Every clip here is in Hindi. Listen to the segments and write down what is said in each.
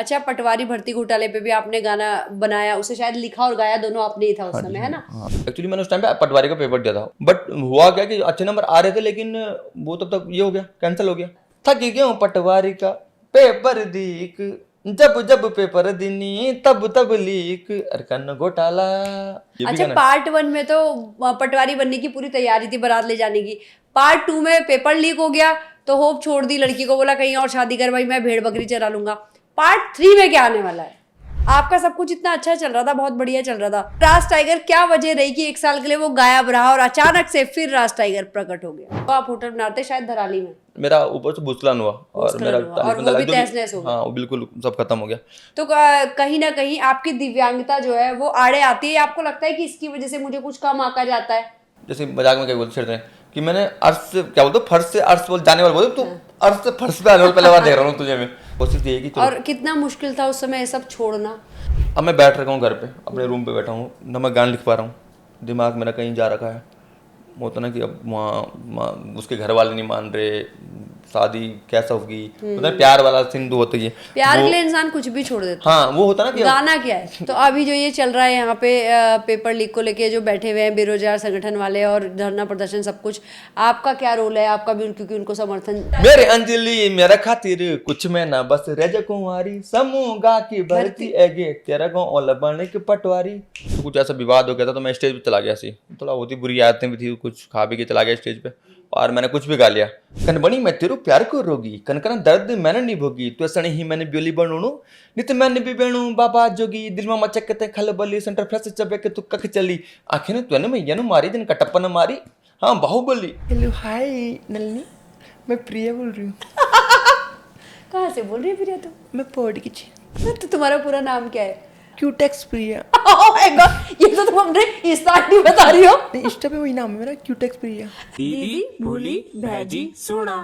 अच्छा, पटवारी भर्ती घोटाले पे भी आपने गाना बनाया, उसे शायद लिखा और गाया दोनों आपने ही था उस समय, है ना? एक्चुअली मैंने उस टाइम पे पटवारी का पेपर दिया था, बट हुआ क्या कि अच्छे नंबर आ रहे थे, लेकिन वो तब तक ये हो गया, कैंसिल हो गया। थक गया पटवारी का पेपर दीक, जब जब पेपर दिनी तब तब लीक, अरकन घोटाला। अच्छा, पार्ट 1 में तो पटवारी बनने की पूरी तैयारी थी, बारात ले जाने की। पार्ट 2 में पेपर लीक हो गया तो होप छोड़ दी, लड़की को बोला कहीं और शादी कर भाई, मैं भेड़ बकरी चरा लूंगा। पार्ट 3 में क्या आने वाला है? आपका सब कुछ इतना अच्छा चल रहा था, बहुत बढ़िया चल रहा था। राज टाइगर क्या वजह रही कि 1 साल के लिए वो गायब रहा और अचानक से फिर राज टाइगर प्रकट हो गया? तो आप होटल बनाते शायद धराली में। मेरा ऊपर से भूस्खलन हुआ और मेरा और वो भी तहस नहस हो गया। हाँ, बिल्कुल सब खत्म हो गया। तो कहीं ना कहीं आपकी दिव्यांगता जो है वो आड़े आती है। आपको लगता है कि इसकी वजह से मुझे कुछ कम आका जाता है? जैसे मजाक में क्या बोलते हैं कि मैंने अर्श से क्या बोलते, फर्श से अर्श बोल जाने वाले बोलते, तो अर्श से फर्श पे आने वाले पहले बार देख रहा हूँ तुझे मैं। कोशिश यही की। और कितना मुश्किल था उस समय ये सब छोड़ना? अब मैं बैठ रखा हूँ घर पे, अपने रूम पे बैठा हूँ ना, मैं गाना लिख पा रहा हूँ, दिमाग मेरा कहीं जा रखा है। होता ना कि अब वहाँ उसके घर वाले नहीं मान रहे, शादी कैसा होगी, मतलब प्यार वाला सीन तो होता ही है। प्यार के लिए इंसान कुछ भी छोड़ देता है। हाँ, वो होता ना कि गाना क्या है। तो अभी जो ये चल रहा है यहाँ पे पेपर लीक को लेके जो बैठे हुए हैं बेरोजगार संगठन वाले और धरना प्रदर्शन सब कुछ, आपका क्या रोल है? आपका भी क्योंकि उनको समर्थन। मेरे अंजलि मेरा खातिर कुछ में ना बस रज कुंवारी, समूह गा की भरती एगे तेरा गाँव ओला बने की पटवारी। तो कुछ ऐसा विवाद हो गया था तो मैं स्टेज पे चला गया सी, थोड़ा होती बुरी आदतें भी थी, कुछ खा भी के चला गया स्टेज पे और मैंने कुछ भी गा लिया। कनबनी मैं तेरू प्यार को रोगी, कनकना दर्द मैंने नहीं भोगी, तो सने ही मैंने ब्योली बनूणु नित मैंने भी बेणु बाबा जोगी, दिल में मचकते खलबली सेंटर फ्रेश चबे के तू कख चली, आखिर ने तूने मैं यनु मारी दिन कटप्पन मारी। हाँ, बाहुबली। हेलो हाय नलिनी, मैं प्रिया बोल रही हूँ। कहाँ से बोल रही है प्रिया तुम? मैं पढ़ की छी। तो तुम्हारा पूरा नाम क्या है? क्यूटेक्स प्रिया। Oh my God, ये तो तुम हमने इंस्टा नहीं बता रही हो। इंस्टा पे वही नाम है मेरा, क्यूटेक्स प्रिया। दीदी भूली भैजी सोना।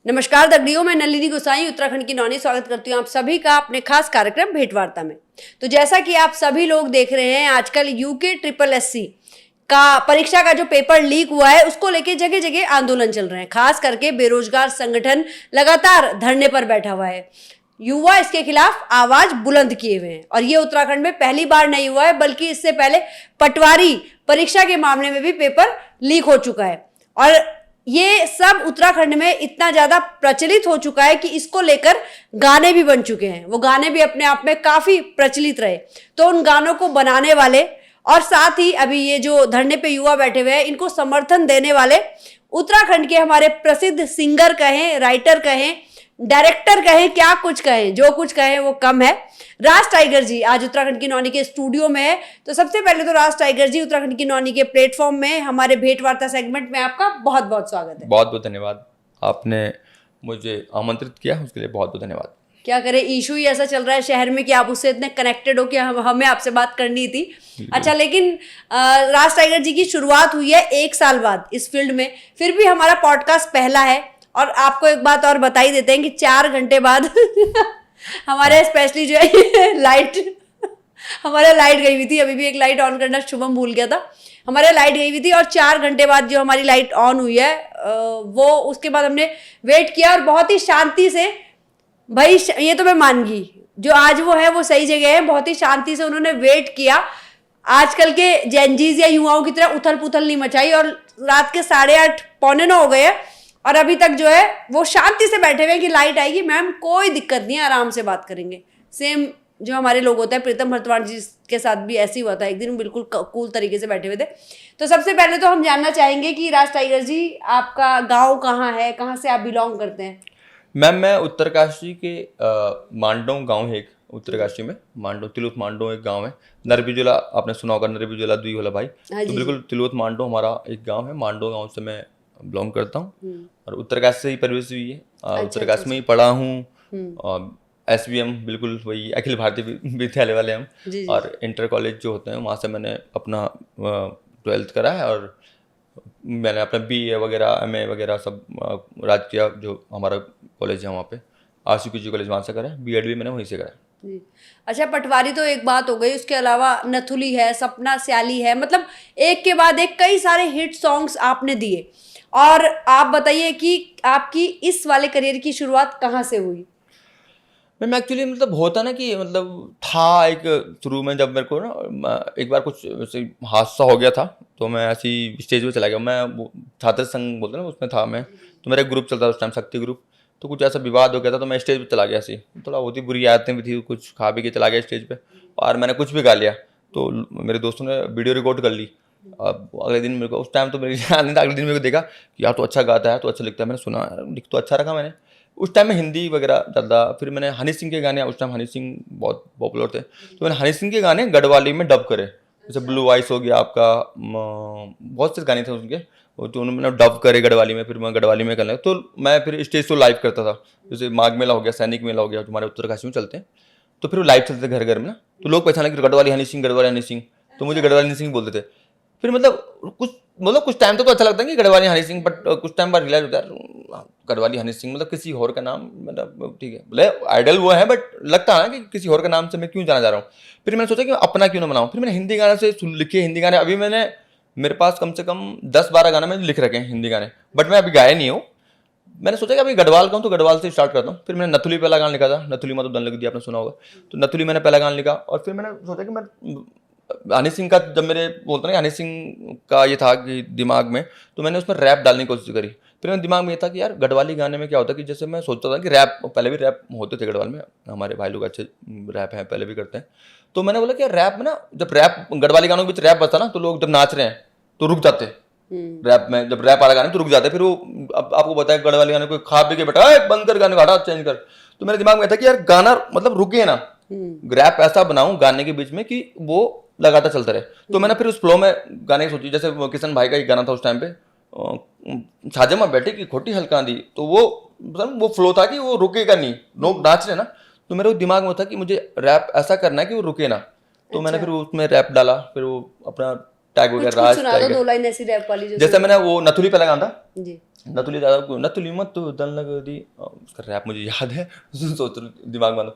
नमस्कार दगड़ियों, मैं नलिनी गोसाई उत्तराखंड की नौनी स्वागत करती हूँ आप सभी का अपने खास कार्यक्रम भेंटवार्ता में। तो जैसा कि आप सभी लोग देख रहे हैं, आजकल यूके SSSC का परीक्षा का जो पेपर लीक हुआ है उसको लेके जगह जगह आंदोलन चल रहे हैं। खास करके बेरोजगार संगठन लगातार धरने पर बैठा हुआ है, युवा इसके खिलाफ आवाज बुलंद किए हुए हैं। और ये उत्तराखंड में पहली बार नहीं हुआ है, बल्कि इससे पहले पटवारी परीक्षा के मामले में भी पेपर लीक हो चुका है। और ये सब उत्तराखंड में इतना ज्यादा प्रचलित हो चुका है कि इसको लेकर गाने भी बन चुके हैं। वो गाने भी अपने आप में काफी प्रचलित रहे। तो उन गानों को बनाने वाले और साथ ही अभी ये जो धरने पे युवा बैठे हुए हैं, इनको समर्थन देने वाले उत्तराखंड के हमारे प्रसिद्ध सिंगर कहें, राइटर कहें, डायरेक्टर कहें, क्या कुछ कहें, जो कुछ कहें वो कम है। राज टाइगर जी आज उत्तराखंड की नौनी के स्टूडियो में है। तो सबसे पहले तो राज टाइगर जी, उत्तराखंड की नौनी के प्लेटफॉर्म में हमारे भेंटवार्ता सेगमेंट में आपका बहुत बहुत स्वागत है। बहुत बहुत धन्यवाद, आपने मुझे आमंत्रित किया उसके लिए बहुत बहुत धन्यवाद। क्या करें, इशू ही ऐसा चल रहा है शहर में कि आप उससे इतने कनेक्टेड हो कि हमें आपसे बात करनी थी। अच्छा, लेकिन राज टाइगर जी की शुरुआत हुई है 1 साल बाद इस फील्ड में, फिर भी हमारा पॉडकास्ट पहला है। और आपको एक बात और बता ही देते हैं कि 4 घंटे बाद हमारे स्पेशली जो है लाइट हमारे लाइट गई हुई थी। अभी भी एक लाइट ऑन करना शुभम भूल गया था। हमारे लाइट गई हुई थी और 4 घंटे बाद जो हमारी लाइट ऑन हुई है वो उसके बाद हमने वेट किया और बहुत ही शांति से, भाई ये तो मैं मान गई, जो आज वो है वो सही जगह है। बहुत ही शांति से उन्होंने वेट किया। आजकल के जेनजीज या युवाओं की तरह उथल पुथल नहीं मचाई। और रात के 8:30 पौने 9 हो गए हैं और अभी तक जो है वो शांति से बैठे हुए हैं कि लाइट आएगी मैम, कोई दिक्कत नहीं है, आराम से बात करेंगे। सेम जो हमारे लोग होते हैं, प्रीतम भरतवाड़ जी के साथ भी ऐसे ही हुआ था एक दिन, बिल्कुल कूल तरीके से बैठे हुए थे। तो सबसे पहले तो हम जानना चाहेंगे कि राज टाइगर जी, आपका गाँव कहाँ है, कहाँ से आप बिलोंग करते हैं? मैम, मैं उत्तरकाशी के मांडों गांव है एक, उत्तरकाशी में मांडो, तिलुत मांडो एक गांव है। नरबीजोला आपने सुना होगा, नरबीजोला दुई होला भाई। तो बिल्कुल तिलुत मांडो हमारा एक गांव है। मांडो गांव से मैं बिलोंग करता हूँ और उत्तरकाशी से ही परवरिश हुई है। उत्तरकाशी में ही पढ़ा हूँ। SVM बिल्कुल वही अखिल भारतीय विद्यालय वाले हम। और इंटर कॉलेज जो होते हैं वहाँ से मैंने अपना 12th करा है और मैंने अपना BA वगैरह MA वगैरह सब राजकीय जो हमारा कॉलेज है वहाँ पे RCPG कॉलेज वहाँ से करा है। B.Ed भी मैंने वहीं से करा है। जी। अच्छा, पटवारी तो एक बात हो गई, उसके अलावा नथुली है, सपना स्याली है, मतलब एक के बाद एक कई सारे हिट सॉन्ग्स आपने दिए। और आप बताइए कि आपकी इस वाले करियर की शुरुआत कहाँ से हुई? मैं एक्चुअली मतलब होता ना कि मतलब था एक शुरू में जब मेरे को ना एक बार कुछ ऐसे हादसा हो गया था, तो मैं ऐसी स्टेज पे चला गया। मैं वो छात्र संघ बोलते हैं ना, उसमें था मैं। तो मेरा एक ग्रुप चलता था उस टाइम, शक्ति ग्रुप। तो कुछ ऐसा विवाद हो गया था, तो मैं स्टेज पे चला गया ऐसे ही। थोड़ा होती बुरी आदतें भी थी, कुछ खा पी के चला गया स्टेज पे और मैंने कुछ भी गा लिया। तो मेरे दोस्तों ने वीडियो रिकॉर्ड कर ली। अब अगले दिन मेरे को, उस टाइम तो मेरे याद नहीं था, अगले दिन मेरे को देखा कि यार तो अच्छा गाता है, तो अच्छा लिखता है। मैंने सुना यार, लिख तो अच्छा रखा मैंने। उस टाइम में हिंदी वगैरह ज़्यादा, फिर मैंने हनी सिंह के गाने, उस टाइम हनी सिंह बहुत पॉपुलर थे, तो मैंने हनी सिंह के गाने गढ़वाली में डब करे। जैसे ब्लू आइस हो गया आपका, बहुत से गाने थे उनके, वो जो उन्होंने डब करे गढ़वाली में, फिर मैं गढ़वाली में करने लगा। तो मैं फिर स्टेज शो लाइव करता था। जैसे माघ मेला हो गया, सैनिक मेला हो गया, जो हमारे उत्तरकाशी में चलते हैं, तो फिर वो लाइव चलते थे घर घर में ना। तो लोग पहचाने कि गढ़वाली हनी सिंह, गढ़वाली हनी सिंह, तो मुझे गढ़वाली हनी सिंह बोलते थे। फिर कुछ टाइम तक तो अच्छा लगता है कि गढ़वाली हनी सिंह, बट कुछ टाइम बाद रियलाइज होता है गढ़वाली हनी सिंह मतलब किसी और का नाम, मतलब ठीक है बोले आइडल वो है, बट लगता है ना कि किसी और के नाम से मैं क्यों जाना जा रहा हूँ। फिर मैंने सोचा कि अपना क्यों ना बनाऊँ। फिर मैंने हिंदी गाने से लिखे हिंदी गाने। अभी मेरे पास कम से कम 10-12 गाने मैंने लिख रखे हैं हिंदी गाने, बट मैं अभी गाया नहीं हूँ। मैंने सोचा कि अभी गढ़वाल का हूँ तो गढ़वाल से स्टार्ट करता हूँ। फिर मैंने नथुली पहला गाना लिखा था, नथुली मतलब दन लग दिया, आपने सुना होगा। तो नथुली मैंने पहला गाना लिखा, और फिर मैंने सोचा कि मैं हनी सिंह का, जब मेरे बोलते ना हनी सिंह का ये था कि दिमाग में, तो मैंने उसमें रैप डालने की कोशिश करी। फिर मेरे दिमाग में ये था कि यार गढ़वाली गाने में क्या होता है कि जैसे मैं सोचता था कि रैप, पहले भी रैप होते थे गढ़वाल में, हमारे भाई लोग अच्छे रैप हैं, पहले भी करते हैं। तो मैंने बोला कि यार रैप में ना, जब रैप गढ़वाली गानों के बीच रैप बजता ना, तो लोग जब नाच रहे हैं तो रुक जाते। रैप में जब रैप आ रहा गाने तो रुक जाते। फिर वो, अब आपको बताया गढ़वाली गाने को खा पी के बेटा बंद कर, गाने को हटा, चेंज कर। तो मेरे दिमाग में था कि यार गाना मतलब रुके ना, रैप ऐसा बनाऊं गाने के बीच में कि वो लगातार चलता रहे। तो मैंने फिर उस फ्लो में गाने की सोची। जैसे किशन भाई का एक गाना था उस टाइम पे, छाजे में बैठे की खोटी हल्का दी, तो वो मतलब वो फ्लो था कि वो रुकेगा नहीं, लोग नाच रहे ना। तो मेरे दिमाग में था कि मुझे रैप ऐसा करना है कि वो रुके ना। तो मैंने फिर उसमें रैप डाला। फिर वो अपना टैग कुछ वगैरह कुछ राज सुना दो, टैग, 2 लाइन ऐसी रैप वाली जो जैसे मैंने वो नथुली पहला गाना था, जी। नथुली दादा, नथुली मत तू दन लग दी, उसका रैप मुझे याद है, सोच दिमाग में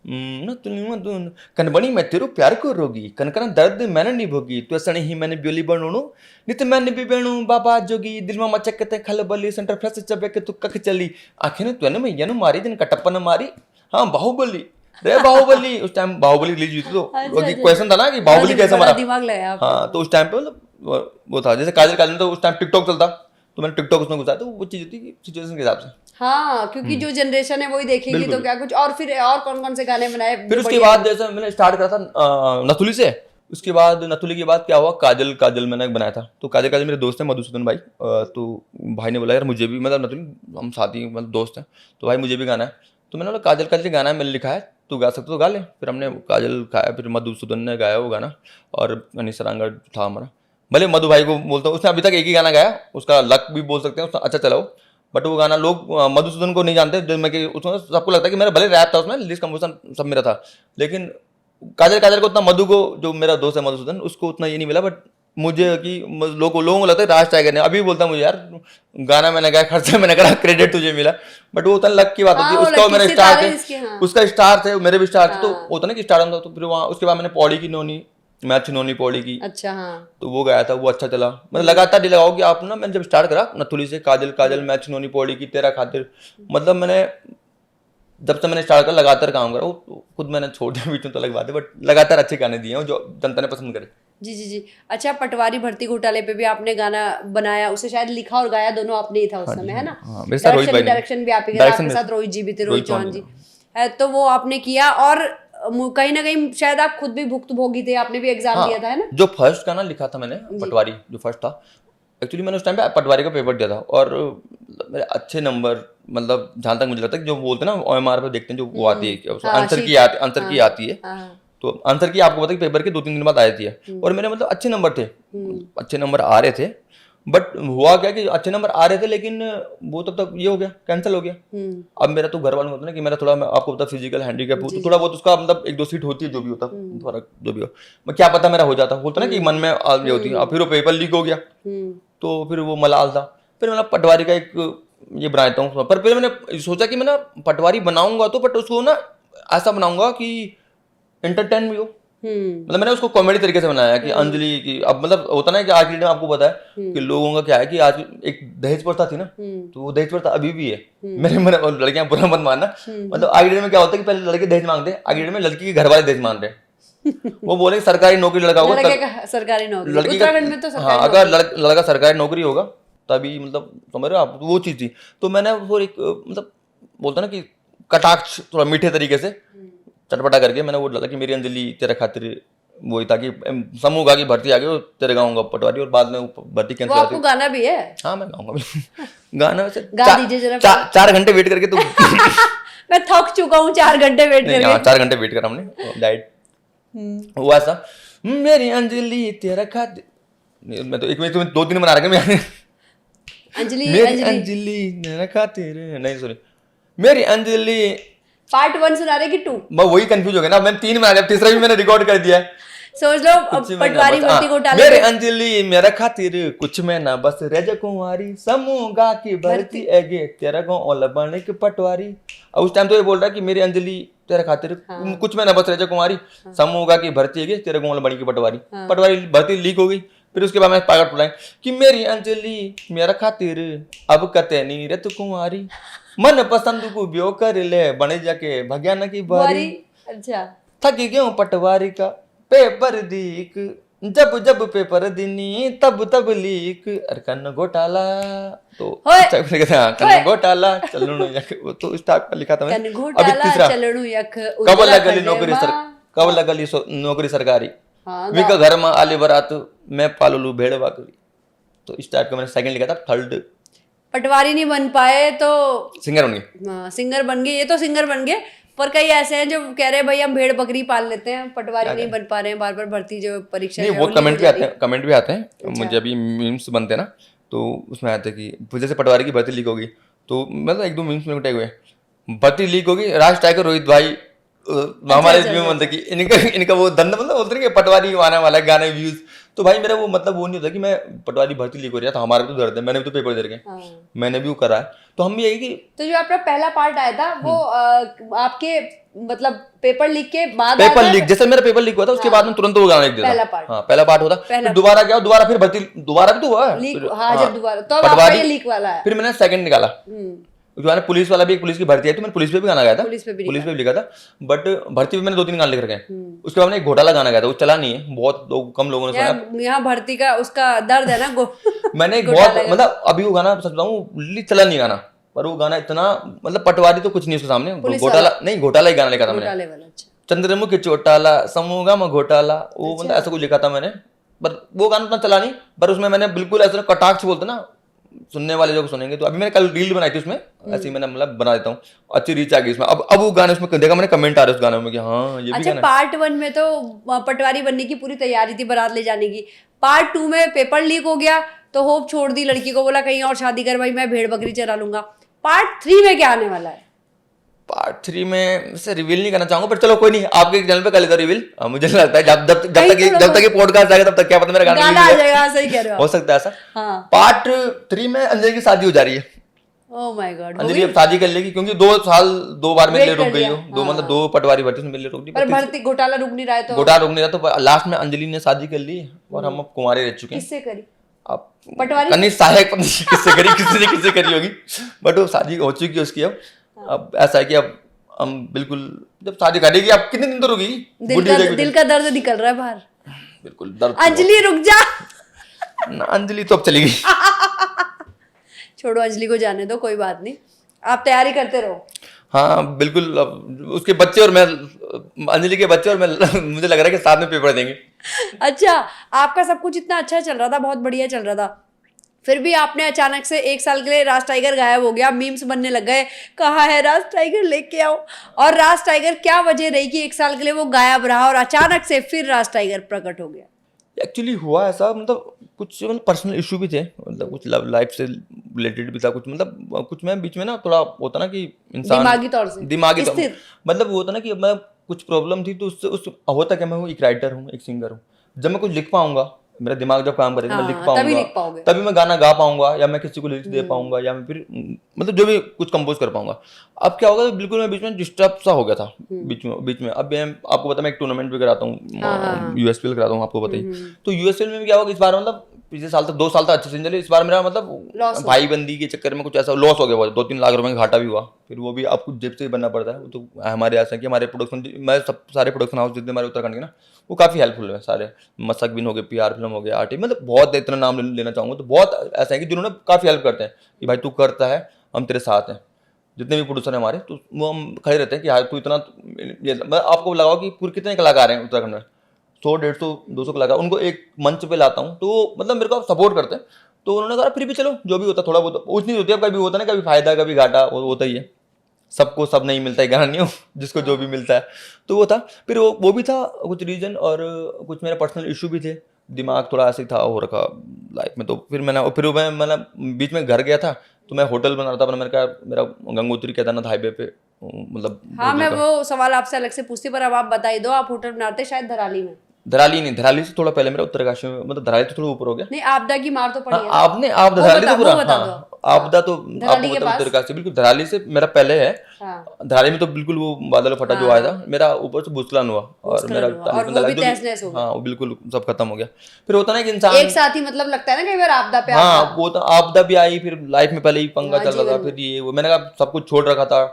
नथुली मत कनबनी मैं तेरो प्यार को रोगी, कनकना दर्द मैंने नहीं भोगी, तू ऐसा नहीं मैंने ब्योली बनूणु, नित मैंने भी बेणु बाबा जोगी, दिल में मचकते खलबली, सेंटर फ्लैश चबे के तू कख चली, आखिर तूने मैया मारी, दिन कटप्पन मारी, हाँ बाहुबली, रे बाहुबली। उस टाइम बाहुबली रिलीज हुई थी, तो क्वेश्चन था ना कि बाहुबली कैसे मरा। दिमाग लगाया आपने। हाँ, तो उस टाइम पे मतलब वो था। जैसे काजल काजल, तो उस टाइम टिकटॉक चलता, तो मैंने टिकटॉक उसमें घुसाया। तो वो चीज थी सिचुएशन के हिसाब से। हाँ, क्योंकि जो जनरेशन है वही देखेगी, तो क्या कुछ और। फिर और कौन कौन से गाने बनाए फिर उसके बाद जैसे मैंने स्टार्ट करा था नथुली से, उसके बाद नथुली के बाद क्या हुआ, काजल काजल मैंने बनाया था। तो काजल काजल मेरे दोस्त हैं मधुसूदन भाई, तो भाई ने बोला यार मुझे भी, मतलब नथुली हम साथी मतलब दोस्त हैं, तो भाई मुझे भी गाना है। तो मैंने बोला काजल काजल गाना है, मैंने लिखा है, तू गा सकते तो गा ले। फिर हमने काजल गाया, फिर मधुसूदन ने गाया वो गाना, और अनिस रांगड़ था हमारा। भले मधु भाई को बोलता हूँ, उसने अभी तक एक ही गाना गाया, उसका लक भी बोल सकते हैं, उसने अच्छा चला वो। बट वो गाना लोग मधुसूदन को नहीं जानते, जो मैं कि उसमें सबको लगता है कि मेरा भले रैप था उसमें, लिरिक्स कंपोजिशन सब मेरा था, लेकिन काजल काजल को उतना, मधु को जो मेरा दोस्त है मधुसूदन, उसको उतना ये नहीं मिला। बट मुझे कि लोगों को लगता है राज टाइगर ने, अभी बोलता मुझे यार गाना मैंने गाया, खर्चा मैंने करा, क्रेडिट तुझे मिला। बट वो उतना लक की बात होती है, उसका मेरा स्टार थे, उसका स्टार थे, मेरे भी स्टार थे, तो होता ना कि स्टार था। तो फिर वहाँ उसके बाद मैंने पौड़ी की नोनी, मैच नोनी पौड़ी की, अच्छा हाँ, तो वो गाया था, वो अच्छा चला। मतलब लगातार नहीं लगाओ कि आप ना, मैंने जब स्टार्ट करा नथुली से, काजल काजल मैच नोनी पौड़ी की, तेरा खातिर, मतलब मैंने जब से मैंने स्टार्ट करा लगातार काम करा। वो खुद मैंने छोड़ दिया बीच में, तो अलग बात है, बट लगातार अच्छे गाने दिए हैं जो जनता ने पसंद करे। जी जी जी। अच्छा, पटवारी भर्ती घोटाले पे भी आपने गाना बनाया, उसे शायद लिखा और गाया दोनों आपने ही था उस समय, है ना? डायरेक्शन भी आप ही, आपके साथ रोहित जी भी थे, रोहित चौहान जी है, तो वो आपने किया। और कहीं ना कहीं शायद आप खुद भी भुक्तभोगी थे, आपने भी एग्जाम दिया था, है ना? जो फर्स्ट गाना लिखा था मैंने, पटवारी जो फर्स्ट था, एक्चुअली मैंने उस टाइम पे पटवारी का पेपर दिया था, और मेरे अच्छे नंबर, मतलब जहां तक मुझे लगता है कि जो बोलते हैं ना OMR पे देखते हैं, जो वो आती है आंसर की आती है, तो आंसर की आपको पता है कि पेपर के 2-3 दिन बाद आई थी, और मेरे मतलब अच्छे नंबर थे, अच्छे नंबर आ रहे थे। बट हुआ क्या कि अच्छे नंबर आ रहे थे, लेकिन वो तब तक ये हो गया, कैंसिल हो गया। अब मेरा तो घर वालों होता है ना कि मेरा थोड़ा, मैं आपको पता फिजिकल हैंडीकैप, तो थोड़ा बहुत उसका मतलब 1-2 सीट होती है, जो भी होता फर्क जो भी हो, मैं क्या पता मेरा हो जाता, बोलता ना कि मन में ये होती है। अब फिर वो पेपर लीक हो गया, तो फिर वो मलाल था। फिर मैंने पटवारी का एक ये बनाता हूँ, पर फिर मैंने सोचा कि मैं ना पटवारी बनाऊंगा तो, बट उसको ना ऐसा बनाऊंगा कि एंटरटेन भी हो, मतलब मैंने उसको कॉमेडी तरीके से बनाया कि अंजलि की, अब मतलब होता ना कि आज की डेट में आपको पता है कि लोगों का क्या है कि आज एक दहेज प्रथा थी ना, तो वो दहेज प्रथा अभी भी है। मेरे मन और लड़कियां बुरा मत मानना, मतलब आज की डेट में क्या होता है कि पहले लड़के दहेज मांगते हैं, आज की डेट में लड़की के घर वाले दहेज मांग रहे हैं। वो बोले सरकारी नौकरी लड़का होगा, लड़के का सरकारी नौकरी, लड़की का, उत्तराखंड में तो हाँ अगर लड़का सरकारी नौकरी होगा तभी, मतलब समझ रहे हो आप, वो चीज थी। तो मैंने वो एक मतलब बोलता ना कि कटाक्ष थोड़ा मीठे तरीके से चटपटा करके मैंने वो डाला कि मेरी अंजलि तेरे खातिर वही, ताकि समूह गा की भर्ती आ गई तेरे गाँव का पटवारी, और बाद में वो भर्ती वो कैंसिल आपको गाना भी है? हाँ मैं गाऊंगा गाना वैसे गा दीजिए जरा। 4 घंटे वेट करके तो मैं थक चुका हूँ 4 घंटे वेट नहीं, करके। हाँ 4 घंटे वेट करा हमने डाइट। वो ऐसा मेरी अंजलि तेरा खातिर, मैं तो एक मिनट तुम्हें 2 दिन बना रखा मैं अंजलि मेरी अंजलि तेरा खातिर, नहीं सॉरी, मेरी अंजलि पार्ट 1 सुना रहे कि 2? मैं वही कंफ्यूज हो गया ना, मैंने 3 बना दिया, तीसरा भी मैंने रिकॉर्ड कर दिया है। सोच लो अब पटवारी भर्ती घोटाले मेरे अंजलि मेरा खातिर कुछ में ना बस रज कुंवारी, समूह गा की भर्ती एगे तेरा गाँव ओला बने के पटवारी। और उस टाइम तो ये बोल रहा है कि मेरी अंजलि तेरा खातिर कुछ में ना बस रज कुंवारी, समूह गा की भर्ती एगे तेरा गाँव ओला बने की पटवारी। पटवारी भर्ती लीक हो गई, फिर उसके बाद मैं पागल पढ़ाए कि मेरी अंजलि मेरा खातिर अब कते नी रत कुंवारी, मन पसंद को ब्यो कर ले बने जाके भगयान की बारी। अच्छा, थक गयो पटवारी का पेपर दीक, जब जब पेपर दिनी तब तब लीक, अरे कन्न घोटाला तो कन्न घोटाला चलनो यक, वो तो इस टाइप का लिखा था मैंने। कन्न घोटाला चलनो यक, कब लगली नौकरी कब लगली नौकरी सरकारी, विका घर में आले बरात मैं पालू भेड़ बाकरी। तो इस टाइप का मैंने सेकंड लिखा था। थर्ड पटवारी नहीं बन पाए तो सिंगर बन गए, सिंगर बन गए, ये तो सिंगर बन गए। पर कई ऐसे हैं जो कह रहे हैं भाई हम भेड़ बकरी पाल लेते हैं, पटवारी नहीं बन पा रहे हैं, बार बार भर्ती जो परीक्षा नहीं वो कमेंट भी आते हैं मुझे, अभी मीम्स बनते हैं ना, तो उसमें आते हैं कि जैसे पटवारी की भर्ती लीक होगी, तो मतलब 1-2 मीम्स में टैग हुए, भर्ती लीक होगी, राज टाइगर रोहित भाई हमारे इसमें बनते कि इनका वो धंधा, मतलब बोलते हैं कि पटवारी आने वाला है गाने व्यूज। तो भाई मेरा वो मतलब वो नहीं होता कि मैं पटवारी भर्ती लीक हो रहा था, हमारे तो दर्द है, मैंने भी तो पेपर दे रखे, मैंने भी वो करा है। तो हम भी यही कि तो जो आपका पहला पार्ट आया था वो आपके मतलब पेपर लीक के बाद पेपर लीक, जैसे मेरा पेपर लीक हुआ था उसके बाद में तुरंत वो गाना लिख दिया था। हाँ पहला पार्ट होता, फिर दोबारा क्या, दोबारा फिर भर्ती दोबारा भी तो हुआ लीक। हाँ जब दोबारा तो पटवारी लीक वाला है, फिर मैंने सेकंड निकाला। उसके बाद पुलिस वाला भी, एक पुलिस की भर्ती है तो मैंने पुलिस पे भी गाना गाया था, पुलिस पे भी लिखा था, बट भर्ती पे मैंने 2-3 गाने लिख रखे हैं। उसके बाद मैंने एक घोटाला गाना गाया था, वो चला नहीं है, बहुत कम लोगों ने सुना। यहाँ भर्ती का उसका दर्द है ना मैंने एक बहुत मतलब अभी वो गाना सच बताऊं चला नहीं गाना, पर वो गाना इतना मतलब पटवारी तो कुछ नहीं उसके सामने, घोटाला ही गाना लिखा था मैंने, चंद्रमुखी चोटाला समूह में घोटाला, वो मतलब ऐसा कुछ लिखा था मैंने। पर वो गाना उतना चला नहीं, पर उसमें मैंने बिल्कुल ऐसा कटाक्ष बोलते ना, सुनने वाले जो सुनेंगे। तो अभी मैंने कल रील बनाई थी उसमें, ऐसे ही मैंने मतलब बना देता हूँ, अच्छी रीच आ गई उसमें। अब वो गाने उसमें देखा मैंने, कमेंट आ रहे उस गाने में कि हाँ ये भी गाना है। पार्ट 1 में तो पटवारी बनने की पूरी तैयारी थी, बारात ले जाने की। पार्ट 2 में पेपर लीक हो गया तो होप छोड़ दी, लड़की को बोला कहीं और शादी कर भाई, मैं भेड़ बकरी चरा लूंगा। पार्ट 3 में क्या आने वाला है? पार्ट 3 में से रिवील नहीं करना चाहूंगा, पर चलो कोई नहीं, आपके चैनल पे कर लेता रिवील। मुझे लगता है जब तक ये पॉडकास्ट आएगा तब तक क्या पता मेरा गाना आ जाएगा। सही कह रहे हो, हो सकता है ऐसा। हाँ। पार्ट 3 में अंजलि की शादी हो जा रही है। ओह माय गॉड, अंजलि अब शादी कर लेगी, क्योंकि 2 साल 2 बार मेरे लिए रुक गई हो, मतलब 2 पटवारी भर्ती मेरे लिए रुक गई, पर भर्ती घोटाला रुक नहीं रहा है, तो घोटाला रुक नहीं रहा। तो लास्ट में अंजलि ने शादी कर ली और हम अब कुंवारे रह चुके हैं। किससे करी? अब पटवारी कहीं सहायक किससे करी होगी, बट वो शादी हो चुकी है उसकी। अब ऐसा है कि अब हम बिल्कुल जब शादी करेगी, अब कितने दिन तो रुकेगी, दिल का दर्द निकल रहा है बाहर, बिल्कुल दर्द। अंजलि रुक जा ना, अंजलि तो अब चली गई। छोड़ो अंजलि को जाने दो, कोई बात नहीं, आप तैयारी करते रहो। हाँ बिल्कुल, अब उसके बच्चे और मैं, अंजलि के बच्चे और मैं मुझे लग रहा है कि साथ में पेपर देंगे। अच्छा, आपका सब कुछ इतना अच्छा चल रहा था, बहुत बढ़िया चल रहा था, फिर भी आपने अचानक से 1 साल के लिए राज टाइगर गायब हो गया, मीम्स बनने लग गए, कहाँ है राज टाइगर, लेके आओ। और राज टाइगर क्या वजह रही कि 1 साल के लिए वो गायब रहा और अचानक से फिर राज टाइगर प्रकट हो गया? एक्चुअली हुआ ऐसा, मतलब कुछ पर्सनल इशू भी थे, मतलब कुछ लव लाइफ से रिलेटेड भी था कुछ, मतलब कुछ में बीच में ना थोड़ा होता ना कि इंसान दिमागी तौर से मतलब वो होता ना कि मतलब कुछ प्रॉब्लम थी, तो उससे होता क्या, मैं एक राइटर हूँ, एक सिंगर हूँ, जब मैं कुछ लिख पाऊंगा मेरा दिमाग जब काम करेगा मैं लिख तभी लिख पाऊंगा, पाओगे। तभी मैं गाना गा पाऊंगा या मैं किसी को लिरिक्स दे पाऊंगा या मैं फिर मतलब जो भी कुछ कंपोज कर पाऊंगा। अब क्या होगा, बिल्कुल मैं बीच में डिस्टर्ब सा हो गया था बीच में। अब मैं आपको पता, मैं एक टूर्नामेंट भी कराता हूँ, यूएसपीएल कराता हूँ, आपको पता ही। तो यूएसपीएल में भी क्या होगा, इस बार मतलब पिछले साल तक 2 साल तक अच्छे से चले, इस बार मेरा मतलब भाई बंदी के चक्कर में कुछ ऐसा लॉस हो गया, 2-3 लाख रुपए का घाटा भी हुआ। फिर वो भी आपको जेब से बनना पड़ता है। वो तो हमारे ऐसा कि हमारे प्रोडक्शन, मैं सारे प्रोडक्शन हाउस जितने हमारे उत्तराखंड के ना, वो काफ़ी हेल्पफुल है सारे। मसक बिन हो गए, पीआर फिल्म हो गया, आरटी, मतलब बहुत, इतना नाम लेना चाहूँगा तो बहुत ऐसा है कि जिन्होंने काफ़ी हेल्प करते हैं कि भाई तू करता है, हम तेरे साथ हैं। जितने भी प्रोड्यूसर हैं हमारे, तो वो हम खड़े रहते हैं कि हाँ तू इतना, मैं आपको लगाओ कि पूरे कितने कलाकार हैं उत्तराखंड में, 100, 150, 200 कलाकार, उनको एक मंच पे लाता हूँ तो मतलब मेरे को सपोर्ट करते हैं। तो उन्होंने कहा फिर भी चलो, जो भी होता थोड़ा बहुत उतनी होती है, कभी होता है ना, कभी फायदा कभी घाटा, वो होता ही है, सबको सब नहीं मिलता है, गाना नहीं हो जिसको जो भी मिलता है। तो वो था, फिर वो भी था कुछ रीजन, और कुछ मेरा पर्सनल इशू भी थे, दिमाग थोड़ा ऐसे था हो रखा लाइफ में। तो फिर मैं बीच में घर गया था, तो मैं होटल बना रहा था अपना, मैंने कहा मेरा गंगोत्री केदारनाथ हाईवे पे मतलब हाँ, मैं वो सवाल आपसे अलग से पूछती, पर अब आप बताई दो, आप होटल बनाते शायद धराली में। धराली से थोड़ा पहले मेरा उत्तरकाशी में, मतलब धराली तो थोड़ा ऊपर हो गया। नहीं, आपदा की मार तो पड़ी है ना। आपदा धराली तो पूरा, वो बता हाँ, दो। आपदा तो धराली आपको के पता पास। उत्तरकाशी बिल्कुल धराली से मेरा पहले है। हाँ। धराली में तो बिल्कुल वो बादल फटा जो आया था, मेरा ऊपर से भूस्खलन हुआ और मेरा और वो भी तहस-नहस हो गया। हाँ, वो बिल्कुल सब खत्म हो गया। फिर होता ना कि इंसान एक साथ ही, मतलब लगता है ना कई बार आपदा पे हाँ, आपदा। वो तो आपदा भी आई, फिर लाइफ में पहले ही पंगा चल रहा था, फिर ये वो, मैंने कहा सब कुछ छोड़ रखा था।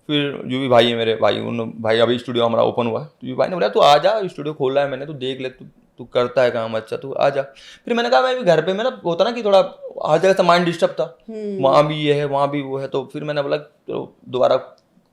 फिर जो भी भाई है मेरे भाई, उन भाई अभी स्टूडियो हमारा ओपन हुआ है, तो ये भाई ने बोला तू आ जा, स्टूडियो खोला है मैंने, तू देख ले, तू करता है काम अच्छा, तू आ जा। फिर मैंने कहा मैं भी घर पे, मेरा होता ना कि थोड़ा हर जगह से माइंड डिस्टर्ब था, वहाँ भी ये है वहाँ भी वो है। तो फिर मैंने बोला तो दोबारा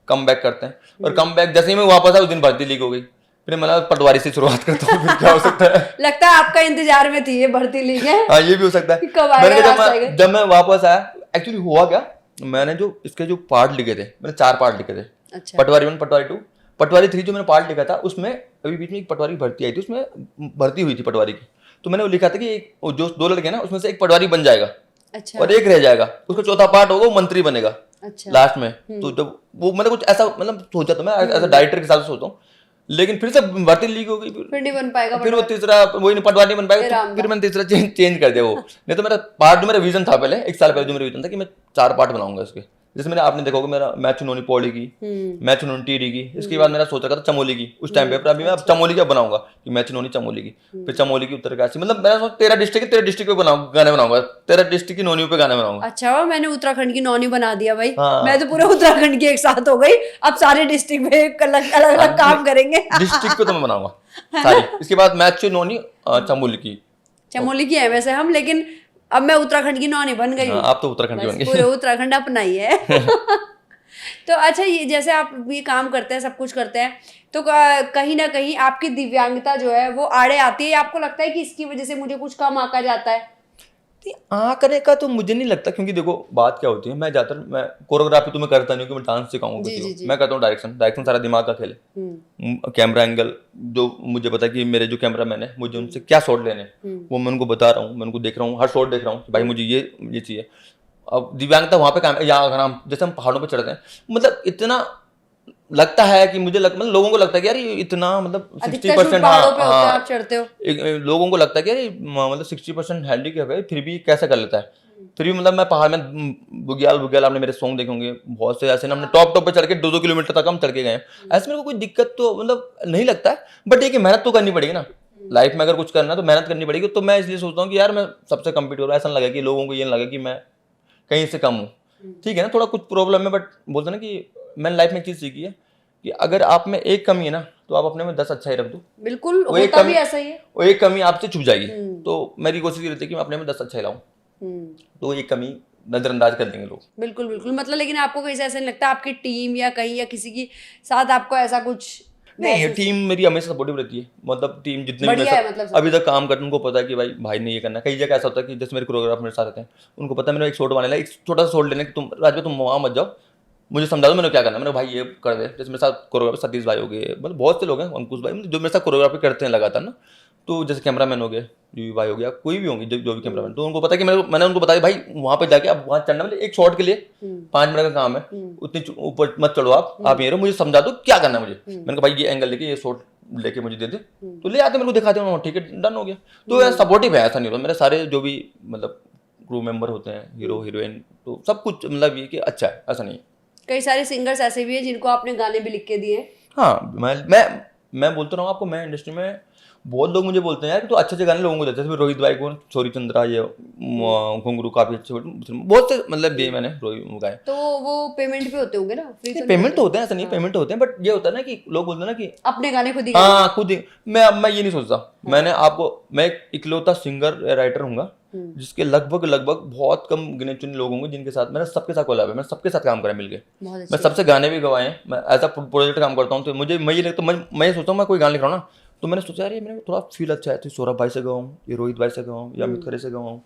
कम बैक करते हैं। और कम बैक जैसे ही मैं वापस आया, उस दिन भर्ती लीक हो गई। फिर मैंने पटवारी से शुरुआत करता हूँ, फिर क्या हो सकता है। लगता है आपका इंतजार में थी ये भर्ती लीग है। हाँ, ये भी हो सकता है। कब आएगा, रास्ता आएगा। जब मैं वापस आया, एक्चुअली हुआ क्या, मैंने जो इसके जो पार्ट लिखे थे, मैंने 4 पार्ट लिखे थे। अच्छा। पटवारी 1, पटवारी 2, पटवारी 3 जो मैंने पार्ट लिखा था, उसमें अभी बीच में एक पटवारी भर्ती आई थी, उसमें भर्ती हुई थी पटवारी की। तो मैंने वो लिखा था कि जो 2 लड़के ना, उसमें से एक पटवारी बन जाएगा। अच्छा। और एक रह जाएगा, उसका चौथा पार्ट होगा, वो मंत्री बनेगा। अच्छा। लास्ट में तो जब वो मैंने कुछ ऐसा मतलब सोचा, तो मैं ऐसा डायरेक्टर के हिसाब से सोचता हूँ, लेकिन फिर से भर्ती लीक हो गई। फिर नहीं बन पाएगा। फिर वो तीसरा वही नहीं, पटवारी नहीं बन पाएगा, तो फिर मैंने तीसरा चेंज कर दिया वो। नहीं तो मेरा पार्ट जो मेरा विजन था पहले, 1 साल पहले जो मेरा विजन था कि मैं 4 पार्ट बनाऊंगा इसके। जैसे मैंने आपने देखा होगा मेरा मैं चुनौनी पौड़ी की, मैं चुनौनी टीरी की, इसके बाद मेरा सोचा था चमोली की उस टाइम पे, पर अभी मैं चमोली का बनाऊंगा कि मैं चुनौनी चमोली की, फिर चमोली की उत्तरकाशी, मतलब मेरा सोच 13 डिस्ट्रिक्ट पे गाने बनाऊंगा, 13 डिस्ट्रिक्ट की नौनियों पे गाने बनाऊंगा। अच्छा, मैंने उत्तराखंड की नौनी बना दिया भाई। हाँ। मैं तो पूरे उत्तराखंड की एक साथ हो गई, अब सारे डिस्ट्रिक्ट में अलग अलग काम करेंगे। डिस्ट्रिक्ट पे तो मैं बनाऊंगा सारी। इसके बाद मैं चुनौनी चमोली की, चमोली की है वैसे हम, लेकिन अब मैं उत्तराखंड की नौनी बन गई हूँ। आप तो उत्तराखंड की बन गई। पूरे उत्तराखंड अपना ही है। तो अच्छा, ये जैसे आप ये काम करते हैं, सब कुछ करते हैं, तो कहीं ना कहीं आपकी दिव्यांगता जो है वो आड़े आती है, आपको लगता है कि इसकी वजह से मुझे कुछ कम आंका जाता है? करने का तो मुझे नहीं लगता, क्योंकि देखो बात क्या होती है, मैं ज्यादातर मैं कोरियोग्राफी तो मैं करता नहीं हूँ कि मैं डांस सिखाऊंगा किसी को, मैं करता हूँ डायरेक्शन सारा दिमाग का खेल है। कैमरा एंगल जो मुझे पता है कि मेरे जो कैमरा मैन है, मुझे उनसे क्या शॉट लेने, वो मैं उनको बता रहा हूँ, मैं उनको देख रहा हूँ, हर शॉट देख रहा हूँ कि भाई मुझे ये चाहिए। अब दिव्यांगता वहाँ पे काम, या अगर हम जैसे हम पहाड़ों पे चढ़ते हैं, मतलब इतना लगता है कि मतलब लोगों को लगता है कि यार ये इतना मतलब 60%, हाँ, चढ़ते हो, लोगों को लगता है कि यार मतलब 60% हैंडीकैप है, फिर भी कैसे कर लेता है। फिर भी मतलब मैं पहाड़ में बुग्याल आपने मेरे सॉन्ग देखे होंगे बहुत से ऐसे ना, हमने टॉप पे चढ़ के 2-2 किलोमीटर तक हम चढ़ के गए। ऐसे मेरे को कोई दिक्कत तो मतलब नहीं लगता है, बट ये कि मेहनत तो करनी पड़ेगी ना लाइफ में, अगर कुछ करना है तो मेहनत करनी पड़ेगी। तो मैं इसलिए सोचता हूँ कि यार मैं सबसे कम्पीट करूँ, ऐसा लगे कि लोगों को ये लगे कि मैं कहीं से कम हूँ। ठीक है ना, थोड़ा कुछ प्रॉब्लम है, बट बोलते ना कि मैंने लाइफ में एक चीज़ सीखी है कि अगर आप में एक कमी है ना, तो आप अपने में 10 अच्छा ही रख दो। बिल्कुल, होता भी ऐसा ही है। वो एक कमी आपसे छुप जाएगी। तो मेरी कोशिश ये रहती है कि मैं अपने में 10 अच्छा ही लाऊं, तो एक कमी नजरअंदाज कर देंगे लोग। बिल्कुल बिल्कुल, मतलब लेकिन आपको कहीं से ऐसा नहीं लगता आपकी टीम या कहीं या किसी की साथ आपको ऐसा कुछ? नहीं, टीम मेरी हमेशा सपोर्टिव रहती है, मतलब टीम जितने भी मतलब अभी तक काम करते हैं उनको पता है कि भाई ने ये करना है। कई जगह ऐसा होता है कि जैसे मेरे कोरियोग्राफर मेरे साथ रहते हैं, उनको पता है मेरा एक शॉट बनाना है, एक छोटा सा शॉट लेना है कि तुम राजू तुम वहाँ मत जाओ, मुझे समझा दो मैंने क्या करना है। मैंने भाई ये कर दे, जैसे मेरे साथ कोरियोग्राफर सतीश भाई हो गए, मतलब बहुत से लोग हैं, अंकुश भाई जो मेरे साथ कोरियोग्राफी करते हैं लगातार ना, तो जैसे कैमरामैन हो गए, यूवी भाई हो गया, कोई भी होंगे जो भी कैमरामैन, तो उनको पता है कि मैंने उनको बताया भाई वहाँ पे जाके अब वहाँ चढ़ना, मतलब एक शॉट के लिए 5 मिनट का काम है, उतनी ऊपर मत चढ़ो आप यहीं रहो, मुझे समझा दो क्या करना है मुझे। मैंने कहा भाई ये एंगल लेके ये शॉट लेके मुझे दे दे, तो ले आते, मेरे को दिखाते हैं, ठीक है डन हो गया। तो सपोर्टिव है, ऐसा नहीं होता, मेरे सारे जो भी मतलब क्रू मेंबर होते हैं, हीरो हीरोइन, तो सब कुछ मतलब ये कि अच्छा है, ऐसा नहीं है। कई सारे सिंगर्स ऐसे भी हैं जिनको आपने गाने भी लिख के दिए हैं। हाँ, मैं बोलता रहा हूँ आपको, मैं इंडस्ट्री में बहुत लोग मुझे बोलते हैं यार कि तो अच्छे अच्छे गाने लोगों को देते हैं, जैसे रोहित भाई को, सॉरी चंद्रा, ये घुंगरू काफी अच्छे, बहुत से मतलब दिए मैंने रोहित गाए। तो वो पेमेंट पे होते होंगे ना, फ्री तो नहीं पेमेंट तो होते हैं, ऐसा नहीं, पेमेंट तो होते हैं, बट ये होता है ना कि लोग बोलते हैं ना कि अपने गाने खुद ही हाँ खुद ही, मैं ये नहीं सोचता, मैं एक इकलौता सिंगर राइटर हूँ जिसके लगभग बहुत कम गिने चुने लोग होंगे जिनके साथ मैंने सबके साथ कोलैब है, मैं सबके साथ काम करा मिलके, बहुत मैं सबसे गाने भी गवाए हैं, मैं एज अ प्रोजेक्ट काम करता हूँ, तो मैं ये लगता हूँ, मैं ये सोचता हूँ मैं कोई गाना लिख रहा हूँ ना, तो मैंने सोचा यार ये मेरे थोड़ा फील अच्छा है, तो सौरभ भाई से गवाऊँ, ये रोहित भाई से गवाऊँ, या अमित खरे से गवाऊँ,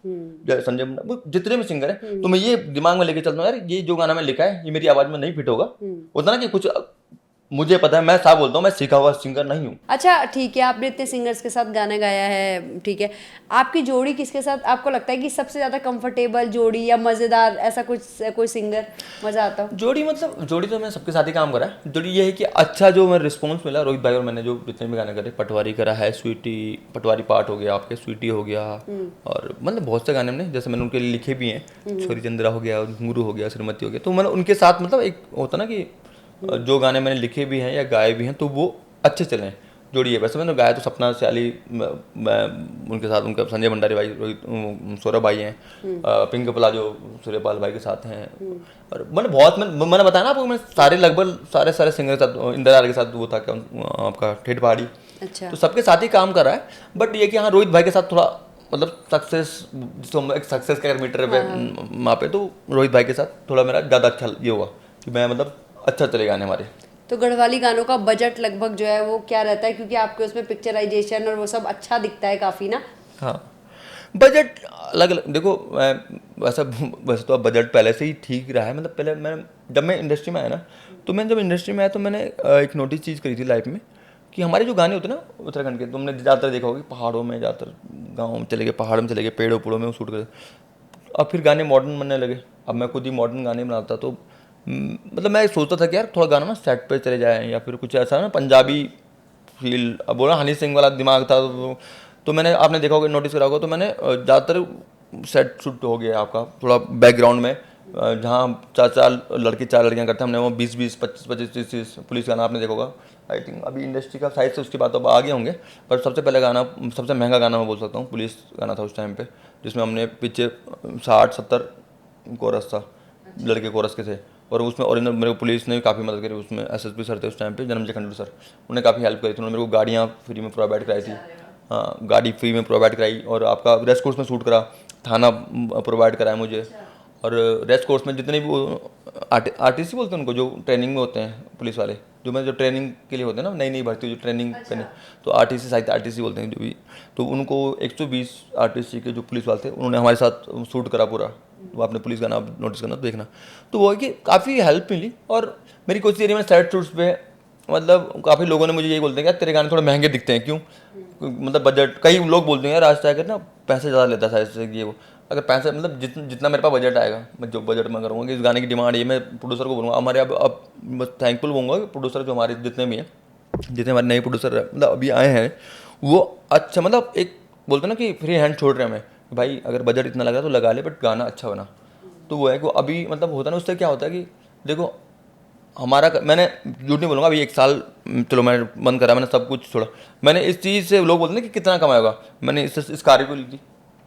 या संजय मुंडा, वो जितने भी सिंगर हैं, तो मैं ये दिमाग में लेके चलता हूँ यार ये जो गाना मैं लिखा है ये मेरी आवाज में नहीं फिट होगा, होता ना कि कुछ मुझे पता है, मैं साफ बोलता हूँ मैं सीखा हुआ सिंगर नहीं हूँ। अच्छा ठीक है, आपने इतने सिंगर्स के साथ गाना गाया है, ठीक है, आपकी जोड़ी किसके साथ आपको लगता है कि सबसे ज्यादा कंफर्टेबल जोड़ी या मजेदार, ऐसा कुछ कोई सिंगर मजा आता हो? जोड़ी तो मैं सबके साथ ही काम करा है, जोड़ी ये है कि अच्छा जो मैं रिस्पॉन्स मिला, रोहित भाई और मैंने जो जितने भी गाने करे, पटवारी करा है, स्वीटी पटवारी पार्ट हो गया, आपके स्वीटी हो गया, और मतलब बहुत से गाने हमने, जैसे मैंने उनके लिए लिखे भी हैं, छोरी चंद्रा हो गया, घुंगरू हो गया, श्रीमती हो गया, तो मैंने उनके साथ मतलब एक होता ना कि जो गाने मैंने लिखे भी हैं या गाए भी हैं तो वो अच्छे चले हैं, जोड़ी है। वैसे मैंने गाया तो सपना स्याली, मैं उनके साथ, उनका संजय भंडारी भाई, रोहित सौरभ भाई हैं, पिंक प्लाजो सूर्यपाल भाई के साथ हैं, और मैंने बताया ना आपको, मैं सारे लगभग सारे सिंगर के साथ, इंदिरा के साथ वो था क्या आपका ठेठ पहाड़ी, अच्छा, तो सबके साथ ही काम कर रहा है, बट ये कि हाँ रोहित भाई के साथ थोड़ा मतलब सक्सेस, जिसको हम एक सक्सेस का मीटर पे मापे, तो रोहित भाई के साथ थोड़ा मेरा ज़्यादा अच्छा ये हुआ कि मैं मतलब अच्छा चले गाने हमारे। तो गढ़वाली गानों का बजट लगभग जो है वो क्या रहता है, क्योंकि आपके उसमें पिक्चराइजेशन और वो सब अच्छा दिखता है काफी ना? हाँ, बजट अलग अलग देखो, वैसे तो अब बजट पहले से ही ठीक रहा है, मतलब पहले जब मैं इंडस्ट्री में आया ना, तो मैंने जब इंडस्ट्री में आया तो मैंने एक नोटिस चीज़ करी थी लाइफ में कि हमारे जो गाने होते हैं ना उत्तराखंड के, तुमने ज़्यादातर देखा होगा पहाड़ों में, ज़्यादातर गाँव में चले गए, पहाड़ में चले गए, पेड़ों में शूट करे, अब फिर गाने मॉडर्न बनने लगे, अब मैं खुद ही मॉडर्न गाने बनाता, तो मतलब मैं सोचता था कि यार थोड़ा गाना ना सेट पे चले जाए, या फिर कुछ ऐसा ना पंजाबी फील, अब बोला हनी सिंह वाला दिमाग था, तो मैंने, आपने देखा होगा, नोटिस करा होगा, तो मैंने ज़्यादातर सेट शूट हो गया आपका थोड़ा बैकग्राउंड में, जहाँ चार लड़कियाँ करते हैं, हमने वो 20-20, 25-25, 30 पुलिस गाना आपने देखा होगा, आई थिंक अभी इंडस्ट्री का साइज से उसकी बात अब आगे होंगे, पर सबसे पहले गाना, सबसे महंगा गाना मैं बोल सकता हूँ पुलिस गाना था उस टाइम पे, जिसमें हमने पीछे 60-70 कोरस था, लड़के कोरस के थे, और उसमें ओरिजिनल मेरे को पुलिस ने काफ़ी मदद करी, उसमें एसएसपी सर थे उस टाइम पे, जन्मजय खंडू सर, उन्होंने काफ़ी हेल्प करी थी, उन्होंने मेरे को गाड़ियाँ फ्री में प्रोवाइड कराई थी, हाँ गाड़ी फ्री में प्रोवाइड कराई, और आपका रेस्ट कोर्स में शूट करा, थाना प्रोवाइड कराया मुझे, और रेस्ट कोर्स में जितने भी आरटीसी बोलते हैं उनको, जो ट्रेनिंग में होते हैं पुलिस वाले, जो ट्रेनिंग के लिए होते हैं ना, नई भर्ती जो ट्रेनिंग करने, तो आरटीसी बोलते हैं जो भी, तो उनको 120 आरटीसी के जो पुलिस वाले थे उन्होंने हमारे साथ शूट करा पूरा, तो आपने पुलिस गाना नोटिस करना तो देखना, तो वो है कि काफ़ी हेल्प मिली, और मेरी कोशिश रही, मैं सेट शूट्स पे मतलब काफ़ी लोगों ने मुझे यही बोलते हैं कि तेरे गाने थोड़े महंगे दिखते हैं, क्यों, मतलब बजट, कई लोग बोलते हैं यार राज टाइगर ना पैसे ज़्यादा लेता है शायद ये वो, अगर पैसा मतलब जितना मेरे पास बजट आएगा, मैं जो बजट में करूँगा कि इस गाने की डिमांड ये, मैं प्रोड्यूसर को बोलूँगा, हमारे अब थैंकफुल होऊंगा कि प्रोड्यूसर जो हमारे जितने भी हैं, जितने हमारे नए प्रोड्यूसर मतलब अभी आए हैं, वो अच्छा मतलब एक बोलते हैं ना कि फ्री हैंड छोड़ रहे हैं हमें, भाई अगर बजट इतना लगा तो लगा ले, बट गाना अच्छा बना, तो वो है कि अभी मतलब होता है ना, उससे क्या होता है कि देखो हमारा, मैंने झूठ नहीं बोलूँगा, अभी 1 साल चलो मैं बंद करा, मैंने सब कुछ छोड़ा, मैंने इस चीज़ से, लोग बोलते हैं कि कितना कमाएगा, मैंने इस कार्य को ली थी,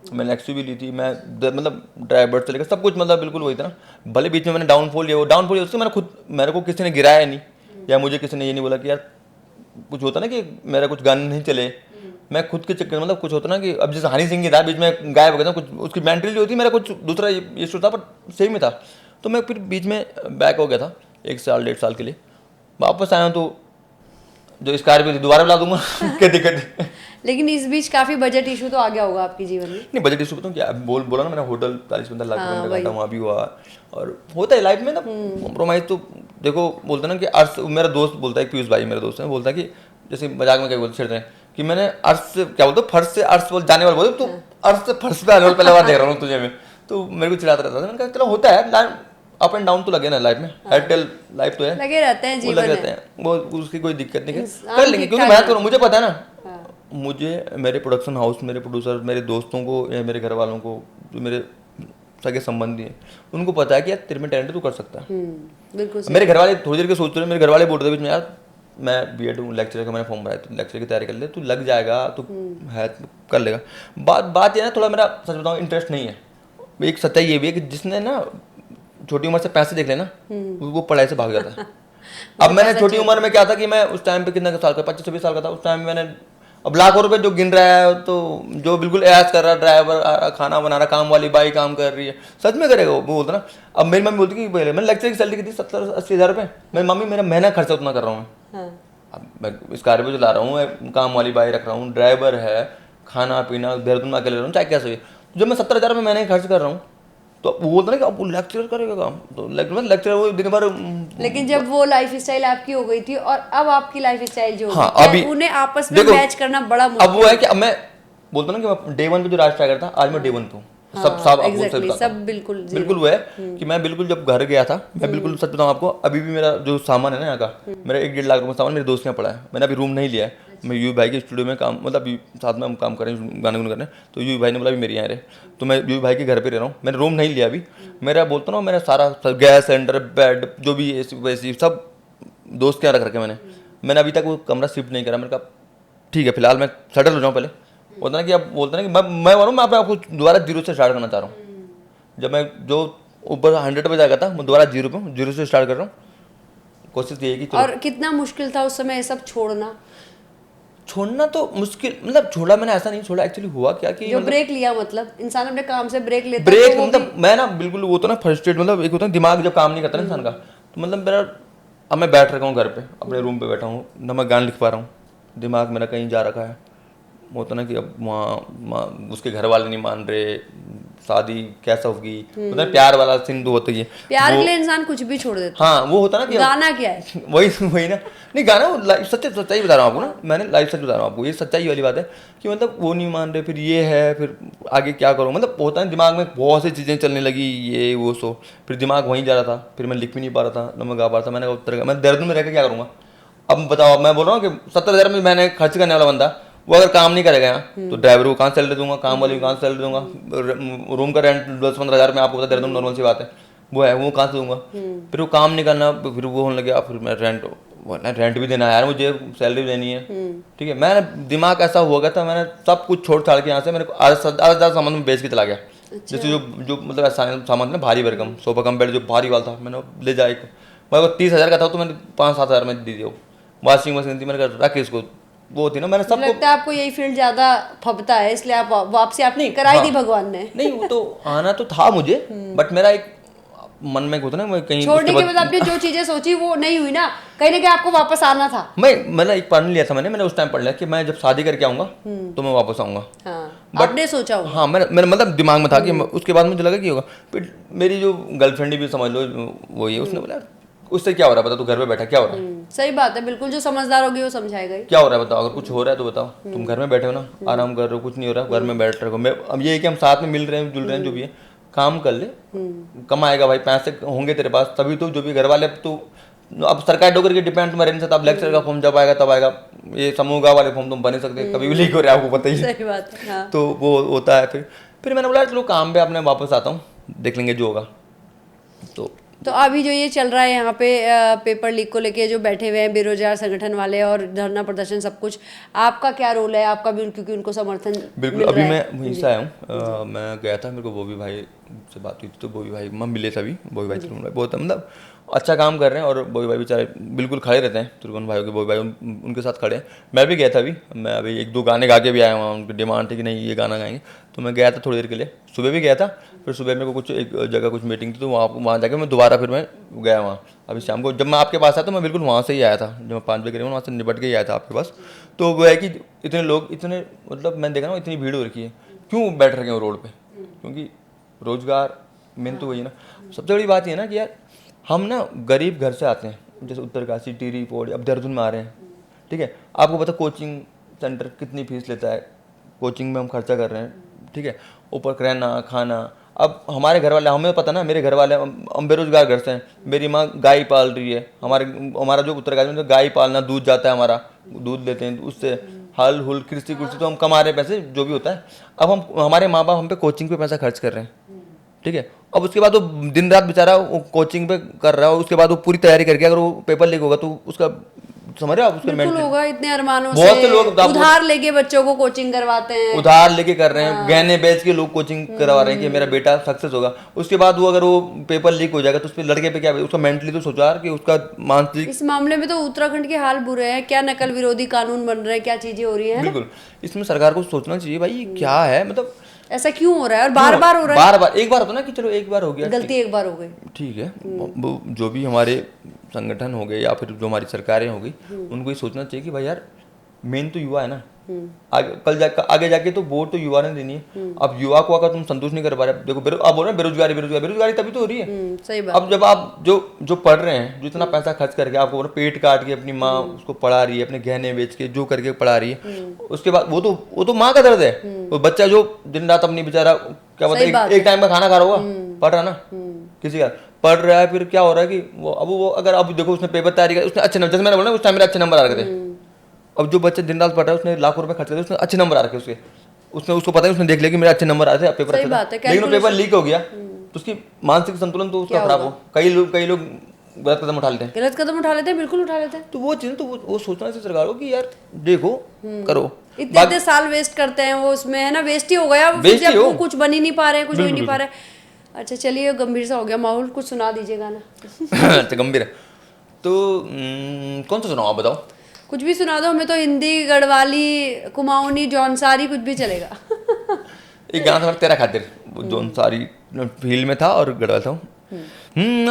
मैंने एक्सयू भी ली थी, मैं मतलब ड्राइवर से लेकर सब कुछ मतलब बिल्कुल वही था ना, भले बीच में मैंने डाउनफॉल उससे मेरे को किसी ने गिराया नहीं, या मुझे किसी ने ये नहीं बोला कि यार कुछ होता ना कि मेरा कुछ गाने नहीं चले, मैं खुद के चक्कर मतलब कुछ होता ना कि अब जैसे हनी सिंह की था बीच में गायब हो गया था, कुछ उसकी मेंटली होती, मेरा कुछ दूसरा इशू था, पर सेम ही था, तो मैं फिर बीच में बैक हो गया था 1 साल 1.5 साल के लिए, वापस आया हूँ, तो जो इस कार्य पे दोबारा बुला दूंगा क्या दिक्कत है। लेकिन इस बीच काफी बजट इशू तो आ गया होगा आपके जीवन में? नहीं, बजट इशू बताऊँ क्या, बोला ना मैंने, होटल 40-50 लाख रुपये में रहता, वहाँ भी हुआ, और होता है लाइफ में ना कॉम्प्रोमाइज़, तो देखो बोलते ना कि मेरा दोस्त बोलता है, पीयूष भाई मेरा दोस्त है, बोलता है कि जैसे मजाक में क्या बोलते छेड़ते हैं कि मैंने अर्श से क्या बोलते फर्श से अर्श बोल जाने वाले बोलते, तो अर्श से फर्श पे आने वाले पहले बार देख रहा हूँ तुझे मैं। तो मेरे को चिढ़ाता रहता था। मैंने कहा चलो होता है, अप एंड डाउन तो लगे ना लाइफ में, एयरटेल लाइफ तो है, लगे रहते हैं, वो जीवन लगे है। रहते हैं, वो उसकी कोई दिक्कत नहीं है, इंसान कर लेंगे क्योंकि ठीक-ठाक मेहनत करो। मुझे पता है ना, हाँ। मुझे मेरे प्रोडक्शन हाउस, मेरे प्रोड्यूसर, मेरे दोस्तों को या मेरे घर वालों को, जो मेरे सगे संबंधी हैं, उनको पता है कि यार तेरे में टैलेंट, तू कर सकता है। बिल्कुल सही। मेरे घर वाले थोड़ी देर के सोच रहे, मेरे घर वाले बोल रहे थे बीच में, यार मैं बीएड हूँ, लेक्चरर का मैंने फॉर्म भरा है, तो लेक्चर की तैयारी कर ले, तू लग जाएगा, तू है तू कर लेगा। बात ये ना, थोड़ा मेरा सच बताऊँ इंटरेस्ट नहीं है। एक सच्चाई ये भी है कि जिसने ना छोटी उम्र से पैसे देख लेना, वो पढ़ाई से भाग जाता है। अब मैंने छोटी उम्र में क्या था कि मैं उस टाइम पे कितना साल का, 25-26 साल का था उस टाइम में, मैंने अब लाखों रुपए जो गिन रहा है, तो जो बिल्कुल ऐश कर रहा है, ड्राइवर खाना बना रहा, काम वाली बाई काम कर रही है, सच में करेगा वो बोलता ना। अब मेरी मम्मी बोलती कि पहले मैंने लेक्चर की सैलरी की थी 70-80 हज़ार रुपये, मेरी मम्मी मेरा महीना खर्चा उतना कर रहा हूँ मैं। अब मैं स्कॉर्पियो चला रहा हूँ, मैं काम वाली बाई रख रहा हूँ, ड्राइवर है, खाना पीना देहरादून में अकेले रह रहा हूँ, चाहे कैसे भी। जब मैं 70,000 में महीने खर्च कर रहा हूँ, तो वो बोलता ना कि अब वो लेक्चर करेगा काम, तो लेक्चर वो दिन भर। लेकिन जब वो लाइफ स्टाइल आपकी हो गई थी और अब आपकी लाइफ स्टाइल जो हाँ, है, अभी उन्हें आपस में मैच करना बड़ा मुश्किल। अब वो है कि अब मैं बोलता ना कि मैं डे 1 पे जो राज टाइगर था, आज मैं डे 1 पे हूँ। सब एग्जैक्टली, सब बिल्कुल बिल्कुल वो है कि मैं बिल्कुल जब घर गया था, मैं बिल्कुल सच बताऊँ आपको, अभी भी मेरा जो सामान है ना यहाँ का, मेरा 1-1.5 लाख रुपये सामान मेरे दोस्त के यहाँ पड़ा है। मैंने अभी रूम नहीं लिया है, मैं यूवी भाई के स्टूडियो में काम, मतलब साथ में हम काम करें, गाने गुन करें, तो यूवी भाई ने बोला भी मेरे यहाँ रहे, तो मैं यूवी भाई के घर पे रह रहा हूँ। मैंने रूम नहीं लिया अभी, मेरा बोलता ना मेरा सारा गैस सिलेंडर, बेड, जो भी एसी वैसी सब दोस्त के यहाँ रख रखे मैंने अभी तक वो कमरा शिफ्ट नहीं करा। मैंने कहा ठीक है फिलहाल मैं सेटल हो जाऊँ पहले। बोलता ना कि अब बोलता ना कि मैं बोलूँ मैं अपने आपको दोबारा जीरो से स्टार्ट करना चाह रहा हूँ। जब मैं जो ऊपर 100 पे जाता था, मैं दोबारा जीरो से स्टार्ट कर रहा हूँ। कोशिश ये है कि और कितना मुश्किल था उस समय ये सब छोड़ना? छोड़ना तो मुश्किल, मतलब छोड़ा मैंने ऐसा नहीं छोड़ा, एक्चुअली हुआ क्या कि जो ब्रेक लिया, मतलब इंसान अपने काम से ब्रेक लेता है, ब्रेक तो वो मतलब मैं ना बिल्कुल वो तो ना फ्रस्ट्रेट, मतलब एक होता है दिमाग जब काम नहीं करता ना इंसान का, तो मतलब मेरा अब मैं बैठ रखा हूँ घर पे, अपने रूम पे बैठा हूँ ना, मैं गान लिख पा रहा हूँ, दिमाग मेरा कहीं जा रखा है। होता ना कि अब वहाँ उसके घर वाले नहीं मान रहे, शादी कैसा होगी, मतलब प्यार वाला सीन तो होता ही है। प्यार के लिए इंसान कुछ भी छोड़ देता हाँ वो होता ना कि है। गाना क्या है? वही ना, नहीं गाना वो सच्चाई बता रहा हूँ आपको ना, मैंने लाइफ सच बता रहा हूँ आपको, ये सच्चाई वाली बात है कि मतलब वो नहीं मान रहे, फिर ये है, फिर आगे क्या करूँ, मतलब होता है दिमाग में बहुत सी चीज़ें चलने लगी, ये वो सो, फिर दिमाग वहीं जा रहा था, फिर मैं लिख भी नहीं पा रहा था, ना मैं गा पा रहा था। मैंने कहा उत्तर मैं देहरादून में रहकर क्या करूँगा। अब बताओ, मैं बोल रहा हूँ कि 70,000 में मैंने खर्च करने वाला बंदा, वो अगर काम नहीं करेगा यहाँ, तो ड्राइवर को कहाँ सैलरी दूंगा, काम वाले को कहाँ सैलरी दूंगा, रूम का रेंट 10-15 हज़ार में आपको पता देहरादून नॉर्मल सी बात है, वो है, वो कहाँ से दूंगा। फिर वो काम नहीं करना, फिर वो होने लगे, फिर मैं रेंट भी देना है यार, मुझे सैलरी भी देनी है, ठीक है। मैंने दिमाग ऐसा हुआ गया था, मैंने सब कुछ छोड़ छाड़ के यहाँ से, मेरे को आधा सामान में बेच के चला गया। जैसे जो मतलब सामान था भारी भरकम, सोफा कम बेड जो भारी वाला था, मैंने ले जाए, मेरे को 30,000 का था, तो मैंने 5-7 हज़ार में दे दिया। वॉशिंग मशीन थी, मैंने कहा रख इसको, वो थी ना, मैंने सबको, लगता है आपको यही फील्ड ज्यादा फबता है, इसलिए आप वापसी आपने कराई दी भगवान ने। नहीं वो तो आना तो था मुझे, बट मेरा एक मन में होता ना, मैं कहीं छोड़ने के बाद आपने जो चीजें सोची वो नहीं हुई ना, कहीं ना कहीं आपको वापस आना था। मैंने एक पढ़ लिया था, मैंने उस टाइम पढ़ लिया कि मैं जब शादी करके आऊंगा तो मैं वापस आऊंगा। आपने सोचा होगा। हाँ मैंने मतलब दिमाग में था कि उसके बाद मुझे लगा कि होगा। फिर मेरी जो गर्लफ्रेंड भी समझ लो वो ये, उसने बोला उससे क्या हो रहा है, बता तू घर पे बैठा क्या हो रहा है। सही बात है, बिल्कुल जो समझदार होगी वो समझाएगा ही। क्या हो रहा है बताओ, अगर कुछ हो रहा है तो बताओ। तुम घर में बैठे हो ना, आराम कर रहे हो, कुछ नहीं हो रहा, घर में बैठ रहे हो। मैं अब ये है कि हम साथ में मिल रहे हैं, जुल रहे हैं, जो भी है काम कर ले, कमाएगा भाई, पैसे होंगे तेरे पास तभी तो, जो भी घर वाले तो अब सरकारी नौकरी के डिपेंड में रहने से, अब लेक्चर का फॉर्म जब आएगा तब आएगा, ये समूह वाले फॉर्म तुम बन नहीं सकते, कभी भी लीक हो रहा है आपको पता ही है। सही बात है, हाँ। तो वो होता है। फिर मैंने बोला चलो काम पे अपने वापस आता हूँ, देख लेंगे जो होगा। तो अभी जो ये चल रहा है यहाँ पे पेपर लीक को लेके जो बैठे हुए हैं बेरोजगार संगठन वाले और धरना प्रदर्शन सब कुछ, आपका क्या रोल है? आपका भी क्योंकि उनको समर्थन बिल्कुल, अभी मैं वहीं से आया हूँ, मैं गया था, मेरे को बॉबी भाई से बात हुई थी, तो बॉबी भाई मैं मिले सभी, बॉबी भाई त्रिभुवन भाई बहुत मतलब अच्छा काम कर रहे हैं, और बॉबी भाई बेचारे बिल्कुल खड़े रहते हैं, त्रिभुवन भाई के बॉबी भाई उनके साथ खड़े हैं। मैं भी गया था अभी, मैं अभी 1-2 गाने गा के भी आया हूँ, उनकी डिमांड थी कि नहीं ये गाना गाएंगे, तो मैं गया था थोड़ी देर के लिए, सुबह भी गया था, फिर सुबह मेरे को कुछ एक जगह कुछ मीटिंग थी, तो वहाँ जाके मैं दोबारा फिर मैं गया वहाँ। अभी शाम को जब मैं आपके पास आया तो मैं बिल्कुल वहाँ से ही आया था, जब मैं 5 बजे करीब वहाँ से निपट के ही आया था आपके पास। तो वो है कि इतने लोग, इतने मतलब मैं देख रहा हूँ इतनी भीड़ हो रखी है, क्यों बैठ रखे हैं रोड पे? क्योंकि रोजगार मेन तो वही है ना। सबसे बड़ी बात ये है ना कि यार हम ना गरीब घर से आते हैं, जैसे उत्तरकाशी, टिहरी, पौड़ी, अब देहरादून में आ रहे हैं, ठीक है। आपको पता कोचिंग सेंटर कितनी फीस लेता है, कोचिंग में हम खर्चा कर रहे हैं, ठीक है, ऊपर रहना खाना। अब हमारे घर वाले, हमें पता ना, मेरे घर वाले, हम बेरोजगार घर से हैं, मेरी माँ गाय पाल रही है, हमारा जो उत्तरकाशी में तो गाय पालना, दूध जाता है हमारा, दूध लेते हैं, उससे हल हुल कृषि कुर्सी तो हम कमा रहे हैं पैसे, जो भी होता है। अब हमारे माँ बाप हम पे कोचिंग पे पैसा खर्च कर रहे हैं, ठीक है। अब उसके बाद वो दिन रात बेचारा वो कोचिंग पे कर रहा है, उसके बाद वो पूरी तैयारी करके अगर वो पेपर लीक होगा तो उसका, समझ रहे हो आप, उसका बिल्कुल मेंटल, होगा। इतने अरमानों बहुत से से लोग उधार लेके बच्चों को कोचिंग करवाते हैं, उधार लेके कर रहे हैं, गहने बेच के लोग कोचिंग करवा रहे हैं कि मेरा बेटा सक्सेस होगा। उसके बाद वो अगर वो पेपर लीक हो जाएगा तो उस पर लड़के पे क्या, उसका मेंटली तो सोचो यार कि उसका मानसिक। इस मामले में तो उत्तराखंड के हाल बुरे हैं। क्या नकल विरोधी कानून बन रहे हैं, क्या चीजें हो रही हैं, है ना? बिल्कुल, इसमें सरकार को सोचना चाहिए भाई ये क्या है, मतलब ऐसा क्यों हो रहा है और बार बार हो रहा है? बार बार, एक बार होता ना कि चलो एक बार हो गया, गलती एक बार हो गई, ठीक है, वो जो भी हमारे संगठन हो गए या फिर जो हमारी सरकारें हो गई, उनको ये सोचना चाहिए कि भाई यार मेन तो युवा है ना, आगे जाके तो वोट तो युवा ने देनी है। अब युवा को अगर तुम संतुष्ट नहीं कर पा रहे, देखो आप बोल रहे हैं बेरोजगारी बेरोजगारी बेरोजगारी तभी तो हो रही है। सही बात। अब जब आप जो पढ़ रहे हैं, जो इतना पैसा खर्च करके आपको बोल रहे, पेट काट के अपनी माँ उसको पढ़ा रही है, अपने गहने बेच के जो करके पढ़ा रही है, उसके बाद वो तो माँ का दर्द है। वो बच्चा जो दिन रात अपनी बेचारा क्या बोलते एक टाइम का खाना खा रहा होगा, पढ़ रहा ना, किसी का पढ़ रहा है, फिर क्या हो रहा है कि वो अगर अब देखो उसने पेपर तैयारी कर, उसने अच्छे नंबर, जैसे मैंने बोला उस टाइम मेरे अच्छे नंबर आ रहे थे। अब जो बच्चा दिन रात पढ़ रहा है, उसने लाखों रुपए खर्च करे, उसने अच्छे नंबर आ रखे उसने उसको पता है, उसने देख लिया कि मेरे अच्छे नंबर आए थे, पेपर अच्छा था, लेकिन पेपर लीक हो गया तो उसकी मानसिक संतुलन तो उसका खराब हो। कई लोग गलत कदम उठा लेते हैं, बिल्कुल उठा लेते हैं। तो वो चीज़ तो वो सोचना चाहिए सरकार को कि यार देखो करो, इतने साल वेस्ट करते हैं वो उसमें, है ना, वेस्ट ही हो गया वो, वेस्ट ही हो। वो कुछ बन ही नहीं पा रहे हैं, कुछ हो ही नहीं पा रहा है। अच्छा चलिए, गंभीर सा हो गया माहौल, कुछ सुना दीजिए गाना। अच्छा गंभीर है तो कौन सा सुनाओ आप बताओ। कुछ भी सुना दो, हमें तो हिंदी, गढ़वाली, कुमाऊनी, जौनसारी कुछ भी चलेगा। एक गाना था तेरा खातिर, वो जौनसारी फील्ड में था और गढ़वाल था।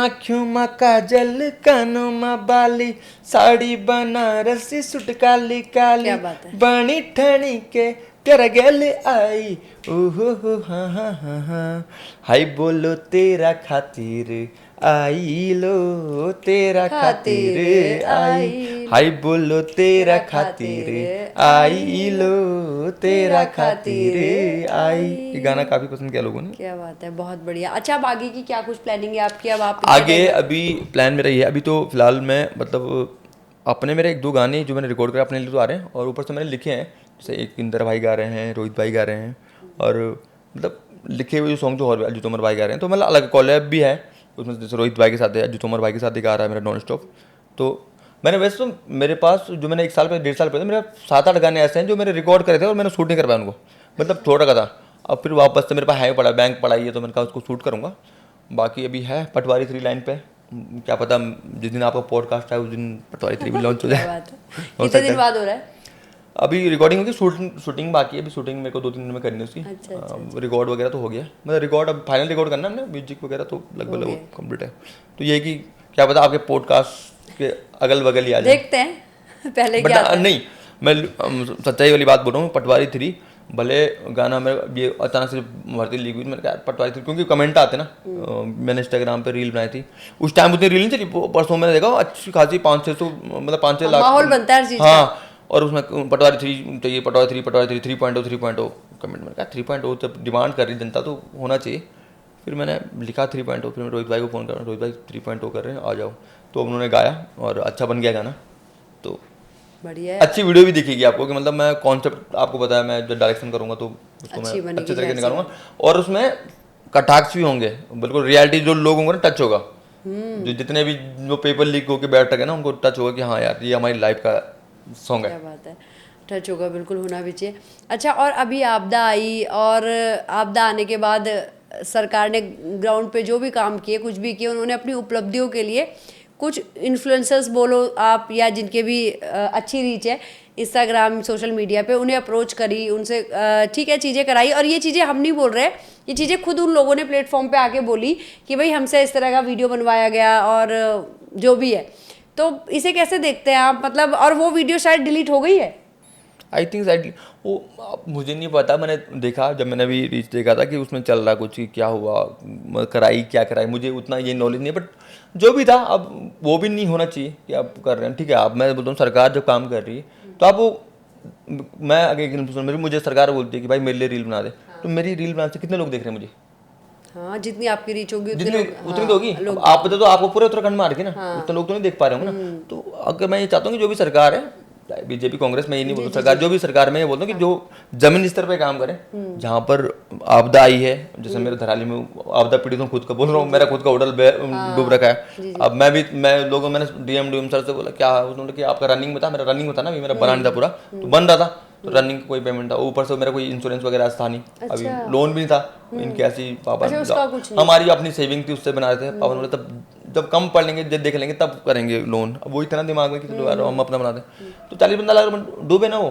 आँखों में काजल, कानों में बाली, साड़ी बनारसी सूट काली काली, क्या बात है। बनी ठणी के तेरा गल आई, ओहो हो हाँ हाँ हाँ हाँ, हाय बोलो तेरा खातिर आई लो, तेरा खातिर आई, हाय बोलो तेरा खातिर आई लो, तेरा खातिर आई। ये गाना काफी पसंद किया लोगों ने। क्या बात है, बहुत बढ़िया। अच्छा, अब आगे की क्या कुछ प्लानिंग है आपकी? अब आप आगे अभी प्लान मेरा ये है, अभी तो फिलहाल मैं मतलब अपने मेरे एक दो गाने जो मैंने रिकॉर्ड करे अपने लिए तो आ रहे हैं, और ऊपर से मैंने लिखे हैं, जैसे एक इंदर भाई गा रहे हैं, रोहित भाई गा रहे हैं, और मतलब लिखे हुए जो सॉन्ग जो और अजीत उमर भाई गा रहे हैं, तो मतलब अलग कॉलेब भी है उसमें, जैसे रोहित भाई के साथ है, अजीत उमर भाई के साथ ही गा रहा है मेरा नॉन स्टॉप। तो मैंने वैसे तो मेरे पास जो मैंने 1 साल पहले 1.5 साल पहले मेरे 7-8 गाने ऐसे हैं जो मैंने रिकॉर्ड करे थे और मैंने शूट नहीं कर पाया उनको, मतलब थोड़ा का था। अब फिर वापस से मेरे पास है पड़ा, बैंक पड़ा ही है, तो मैंने कहा उसको शूट करूँगा। बाकी अभी है पटवारी 3 लाइन पे, क्या पता जिस दिन आपका पॉडकास्ट है उस दिन पटवारी 3 भी लॉन्च हो जाए। कितने दिन बाद हो रहा है? अभी रिकॉर्डिंग होगी, शूटिंग बाकी है, अभी शूटिंग मेरे को 2-3 दिन में करनी है उसकी। रिकॉर्ड वगैरह तो हो गया, मतलब रिकॉर्ड अब फाइनल रिकॉर्ड करना है हमने, म्यूजिक वगैरह तो लगभग कंप्लीट है। तो ये कि क्या पता आपके पॉडकास्ट के अगल बगल ही आ जाए, देखते हैं पहले क्या आता है। नहीं मैं सच्चाई वाली बात बोल रहा हूँ, पटवारी 3 भले गाना मेरा ये अचानक से भर्ती लीक हुई, मैंने कहा पटवारी 3, क्योंकि कमेंट आते ना, मैंने इंस्टाग्राम पे रील बनाई थी, उस टाइम उतनी रील नहीं चली, परसों मैंने देखा अच्छी खासी 500-600 मतलब 5-6 लाख माहौल बनता है हर चीज का। हाँ, और उसमें पटवारी 3 चाहिए, पटवारी 3 3.0 कमेंट, मैंने कहा 3.0 जब डिमांड कर रही जनता तो होना चाहिए। फिर मैंने लिखा 3.0, फिर मैं रोहित भाई को फ़ोन कर, रोहित भाई 3.0 कर रहे हैं आ जाओ, तो उन्होंने गाया और अच्छा बन गया गाना। तो बढ़िया है। अच्छी वीडियो भी दिखेगी आपको कि मतलब मैं कॉन्सेप्ट आपको बताया, मैं जो डायरेक्शन करूंगा तो उसको मैं अच्छे तरीके निकालूंगा, और उसमें कटाक्ष भी होंगे, बिल्कुल रियलिटी जो लोग होंगे ना टच होगा, जो जितने भी जो पेपर लीक होकर बैठ गए ना उनको टच होगा कि हाँ यार ये हमारी लाइफ का सॉन्ग है। क्या बात है, टच होगा, बिल्कुल होना भी चाहिए। अच्छा, और अभी आपदा आई, और आपदा आने के बाद सरकार ने ग्राउंड पे जो भी काम किए, कुछ भी किए, उन्होंने अपनी उपलब्धियों के लिए कुछ इन्फ्लुएंसर्स बोलो आप, या जिनके भी अच्छी रीच है इंस्टाग्राम सोशल मीडिया पे, उन्हें अप्रोच करी, उनसे ठीक है चीज़ें कराई। और ये चीज़ें हम नहीं बोल रहे, ये चीज़ें खुद उन लोगों ने प्लेटफॉर्म पे आके बोली कि भाई हमसे इस तरह का वीडियो बनवाया गया और जो भी है। तो इसे कैसे देखते हैं आप, मतलब, और वो वीडियो शायद डिलीट हो गई है? आई थिंक वो मुझे नहीं पता, मैंने देखा जब मैंने अभी रीच देखा था कि उसमें चल रहा कुछ कि क्या हुआ, कराई क्या कराई, मुझे उतना ये नॉलेज नहीं है, बट जो भी था अब वो भी नहीं होना चाहिए कि आप कर रहे हैं, ठीक है। आप मैं बोलता हूँ सरकार जब काम कर रही है तो आप वो मैं अगर एक इन्फ्लुएंसर मेरी मुझे सरकार बोलती है कि भाई मेरे लिए रील बना दे, तो मेरी रील बनाने से कितने लोग देख रहे हैं मुझे? हाँ, जितनी आपकी रीच होगी उतने जितनी लोग, उतनी तो होगी। अब आप बता, तो आपको पूरे उत्तराखंड में आ रही है ना, उतने लोग तो नहीं देख पा रहे होंगे ना। तो अगर मैं ये चाहता हूँ कि जो भी सरकार है, बीजेपी कांग्रेस में ये नहीं बोलता, सरकार जो भी सरकार में ये बोलता हूँ कि जो जमीन स्तर पे काम करें, जहाँ पर आपदा आई है, जैसे मेरे धराली में आपदा पीड़ित हूँ, खुद का बोल रहा हूँ, मेरा खुद का होटल डूब रखा है। अब मैंने डीएम सर से बोला, क्या उन्होंने कि आपका रनिंग बता, मेरा रनिंग बता ना, अभी मेरा बना नहीं था पूरा, तो बन रहा था, तो रनिंग का कोई पेमेंट था, ऊपर से मेरा कोई इंश्योरेंस वगैरह था नहीं, अभी लोन भी नहीं था इनके ऐसी पापा, हमारी अपनी सेविंग थी उससे बना रहे थे पापा, बोले तब जब कम पढ़ लेंगे, जब देख लेंगे तब करेंगे लोन। अब वो इतना दिमाग में कि चलो यार हम अपना बना दें, तो 40-50 लाख डूबे ना वो।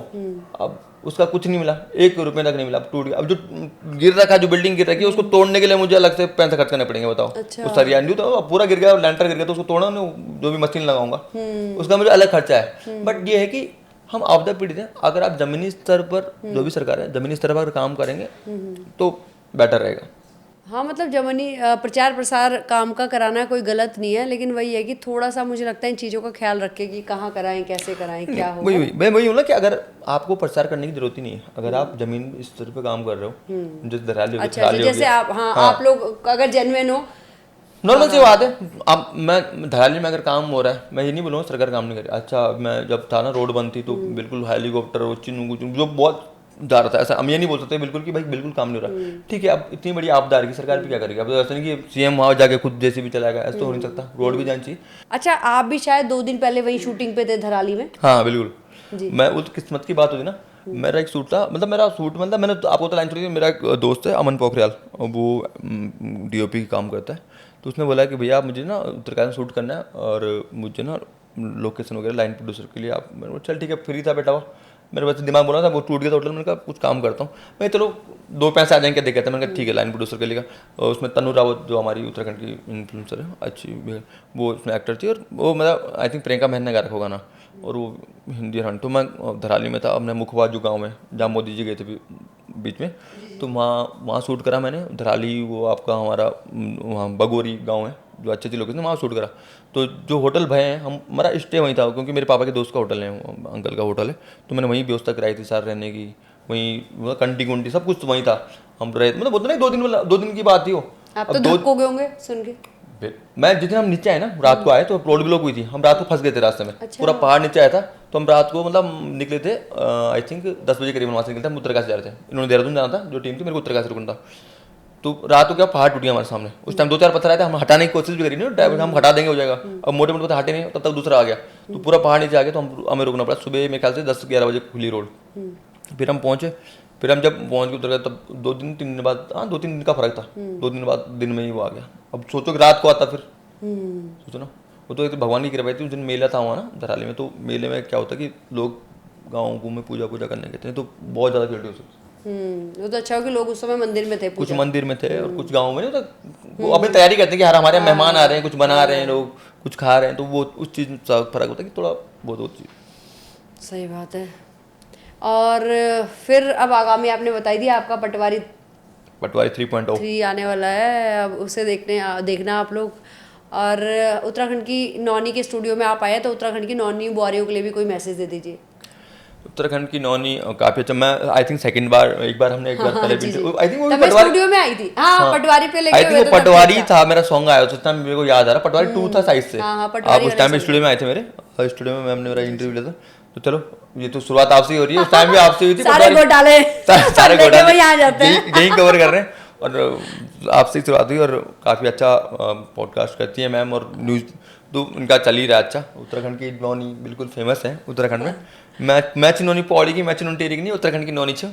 अब उसका कुछ नहीं मिला, 1 रुपये तक नहीं मिला, अब टूट गया। अब जो गिर रखा, जो बिल्डिंग गिर रखी है, उसको तोड़ने के लिए मुझे अलग से पैसे खर्च करने पड़ेंगे, बताओ। उस सरिया नहीं तो पूरा गिर गया, लैंटर गिर गया, तो उसको तोड़ना नहीं, जो भी मशीन लगाऊंगा उसका मुझे अलग खर्चा है। बट ये है कि हम आपदा पीड़ित हैं, अगर आप जमीनी स्तर पर, जो भी सरकार है जमीनी स्तर पर काम करेंगे तो बेटर रहेगा। हाँ, मतलब जमीनी प्रचार प्रसार काम का कराना कोई गलत नहीं है, लेकिन वही है कि थोड़ा सा मुझे लगता है इन चीज़ों का ख्याल रखे कि कहाँ कराएं, कैसे कराएं, क्या हो। मैं वही हूँ ना कि अगर आपको प्रचार करने की जरूरत ही नहीं है, अगर आप जमीन स्तर पे काम कर रहे हो, जैसे धराली हो, अच्छा, जैसे आप, हाँ, आप लोग अगर जेन्युइन हो, नॉर्मल सी बात है। अब मैं धराली में अगर काम हो रहा है, मैं ये नहीं बोलूँगा सरकार काम नहीं कर रही। अच्छा, मैं जब था ना, रोड बंद थी, तो बिल्कुल हेलीकॉप्टर वो चिन्नू जो बहुत जा रहा था, ऐसा हम ये नहीं बोल सकते बिल्कुल कि भाई बिल्कुल काम नहीं हो रहा। ठीक है, अब इतनी बड़ी आपदा आ रही है, सरकार भी क्या करेगी? अब तो ऐसा नहीं कि सीएम वहाँ जाके खुद जैसे भी चलाएगा, ऐसा तो हो नहीं सकता, रोड भी जानी चाहिए। अच्छा, आप भी शायद 2 दिन पहले वही शूटिंग पे थे धराली में। हाँ बिल्कुल, मैं वो तो किस्मत की बात होती ना। मेरा एक सूट था, मतलब मेरा सूट, मतलब मैंने तो आपको तो लाइन छोड़ी थी, मेरा एक दोस्त है अमन पोखरियाल, वो डीओपी का काम करता है, तो उसने बोला कि भैया आप मुझे ना उत्तराखंड में शूट करना है, और मुझे ना लोकेशन वगैरह लाइन प्रोड्यूसर के लिए आप, मैंने बोला चल ठीक है, फ्री था बैठा हुआ, मेरे पास दिमाग बोला था, वो टूट गया था होटल, मैंने कहा कुछ काम करता हूँ मैं, चलो 2 पैसे आ जाएंगे, क्या दिक्कत है। मैंने कहा ठीक है, लाइन प्रोड्यूसर के लिए। और उसमें तनु रावत जो हमारी उत्तराखंड की इन्फ्लुएंसर है अच्छी, वो उसमें एक्टर थी, और वो मतलब आई थिंक प्रियंका मैन ने गा रखा होगा ना, और वो हिंदी हन। तो मैं धराली में था, अपने मुखवा जो गाँव में, जहाँ मोदी जी गए थे बीच में, तो वहाँ शूट करा मैंने। धराली वो आपका हमारा वहाँ बगोरी गाँव है, जो अच्छी लोकेशन, वहाँ शूट करा। तो जो होटल भय हैं, हमारा स्टे वहीं था, क्योंकि मेरे पापा के दोस्त का होटल है, अंकल का होटल है, तो मैंने वहीं व्यवस्था कराई थी सार रहने की, वहीं कंटी कुंटी सब कुछ वहीं था। हम रहे, मतलब बोलते नहीं 2 दिन की बात थी वो। आप तो धक्क हो गए होंगे सुन के। मैं जितने हम नीचे आए ना, रात को आए तो रोड ब्लॉक हुई थी, हम रात को फंस गए थे रास्ते में। पूरा पहाड़ नीचे आया था, तो हम रात को मतलब निकले थे, आई थिंक 10 बजे करीब वहाँ से निकले थे, हम उत्तरकाशी जा रहे थे। इन्होंने देहरादून जाना था, जो टीम थी, मेरे को उत्तरकाशी रुकना था। तो रात को क्या पहाड़ टूट गया हमारे सामने, उस टाइम 2-4 पत्थर आए थे, हम हटाने की कोशिश भी करी नहीं, ड्राइवर हम हटा देंगे हो जाएगा, अब मोटे मोटे पत्थर हटे नहीं, तब तक दूसरा आ गया, तो पूरा पहाड़ नीचे आ गया, तो हमें रुकना पड़ा। सुबह मेरे ख्याल से 10-11 बजे खुली रोड, फिर हम पहुंचे। फिर हम जब पहुंच के उतर गए, तब 2-3 दिन बाद, हाँ 2-3 दिन का फर्क था, 2 दिन बाद दिन में ही वो आ गया। अब सोचो कि रात को आता, फिर सोचो ना, वो तो एक भगवान की कृपा थी। उस दिन मेला था वहाँ ना धराली में, तो मेले में क्या होता है कि लोग गाँव में पूजा करने गए थे, तो बहुत ज़्यादा भीड़ होती। वो तो अच्छा हो कि लोग उस समय मंदिर में थे, कुछ मंदिर में थे और कुछ गाँव में, तो वो अपनी तैयारी करते हैं कि यार हमारे मेहमान आ रहे हैं, कुछ बना रहे हैं लोग, कुछ खा रहे हैं, तो वो उस चीज़ में फर्क होता है कि थोड़ा बहुत चीज़। सही बात है। और फिर अब आगामी आपने बताई दिया आपका पटवारी 3.0 3 आने वाला है, अब उसे देखना आप लोग। और उत्तराखंड की नौनी के स्टूडियो में आप आए, तो उत्तराखंड की नौनी बुआरियों के लिए भी कोई मैसेज दे दीजिए। उत्तराखंड की नौनी काफी अच्छा, मैं आई थिंक सेकंड बार, एक बार हमने एक बार पहले भी, आई थिंक वो भी पटवारी स्टूडियो में आई थी। हाँ, पटवारी पे लेके आई थिंक वो पटवारी था, मेरा सॉन्ग आया उस टाइम, मेरे को याद आ रहा, पटवारी 2 था साइड से। आप उस टाइम स्टूडियो में आए थे मेरे, स्टूडियो में मैम ने मेरा इंटरव्यू लिया था। तो चलो, ये तो शुरुआत आपसे ही हो रही है, उस टाइम भी आपसे हुई थी, सारे घोटाले यही कवर कर रहे हैं, और आपसे ही शुरुआत हुई, और काफी अच्छा पॉडकास्ट करती है मैम, और न्यूज तो इनका चल ही रहा है अच्छा। उत्तराखंड की नौनी बिल्कुल फेमस है उत्तराखंड में। मैं चिन्नौनी पौड़ी की, मैं चिन्नौनी टेरी की नहीं, उत्तराखंड की नौनी छे।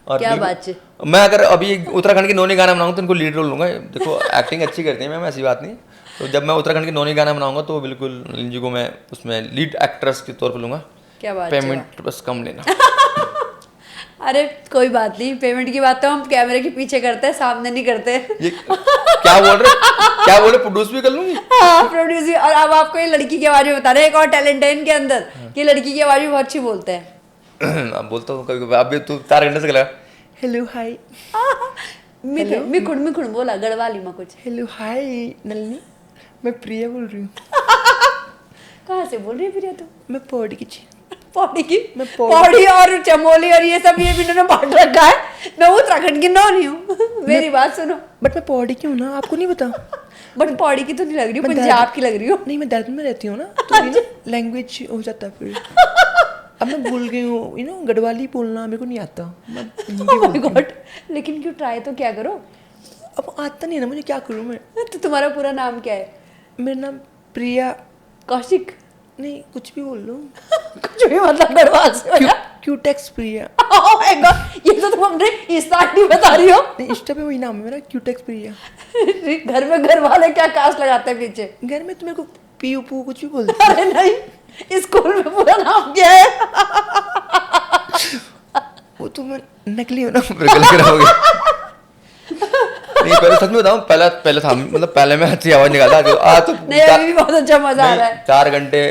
और क्या बात है। मैं अगर अभी उत्तराखंड की नौनी गाना बनाऊंगा तो इनको लीड रोल लूंगा। देखो एक्टिंग अच्छी करती है मैम, ऐसी बात नहीं। तो जब मैं उत्तराखंड की नौनी गाना बनाऊंगा तो बिल्कुल जी को मैं उसमें लीड एक्ट्रेस के तौर पर लूंगा। क्या बात, पेमेंट बस कम लेना। अरे कोई बात नहीं, पेमेंट की बात तो हम कैमरे के पीछे करते हैं, सामने नहीं करते। ये क्या बोल रहे, प्रोड्यूस भी कर लूंगी। हाँ, प्रोड्यूस भी। और अब आपको ये लड़की के बारे में बता रहे हैं, एक और टैलेंट है इनके अंदर कि लड़की की आवाज भी बहुत अच्छी बोलते हैं। अब बोलता हूँ कभी, अब भी तू 4 घंटे से लगा हेलो हाय, मिखुड़ बोला गढ़वाली में कुछ। हेलो हाय नलिनी, मैं प्रिया बोल रही हूँ। कहाँ से बोल रही है प्रिया तू? मैं पौड़ी की छी। पौड़ी की मैं पौड़ी- पौड़ी और चमोली और ये सब ये भी इन्होंने बांट रखा है। मैं उत्तराखंड की नौनी हूँ। मेरी बात सुनो। बट मैं पौड़ी की हूँ ना, आपको नहीं पता। बट पौड़ी की तो नहीं लग रही, मैं पंजाब देहरादून- की लग रही हो। नहीं, मैं देहरादून में रहती हूँ ना, तो ये ना लैंग्वेज हो जाता है फिर। अब मैं भूल गई हूँ, गढ़वाली बोलना मेरे को नहीं आता। मैं हिंदी Oh my बोलती हूँ। God! लेकिन क्यों ट्राई तो क्या करो। अब आता नहीं है ना मुझे, क्या करूँ मैं। तो तुम्हारा पूरा नाम क्या है? मेरा नाम प्रिया, कौशिक? नहीं कुछ भी बोल लो। कुछ भी मतलब गढ़वाल से बना। क्यूटेक्स प्रिया। Oh my God! ये तो तुम अपने इंस्टा नहीं बता रही हो। नहीं, इंस्टा पे वही नाम है मेरा, क्यूटेक्स प्रिया। घर में घर वाले क्या कास्ट लगाते हैं पीछे? घर में तो मेरे को पीयू पू कुछ भी बोलते अरे नहीं, स्कूल में पूरा नाम क्या है? वो तो मैं नकली हूँ ना। फिर गलत करा हो गया। नहीं, पहले सच में बताऊं, पहले था, मतलब पहले मैं अच्छी आवाज निकालता, आज तो नहीं, अभी भी बहुत अच्छा मजा आ रहा है। 4 घंटे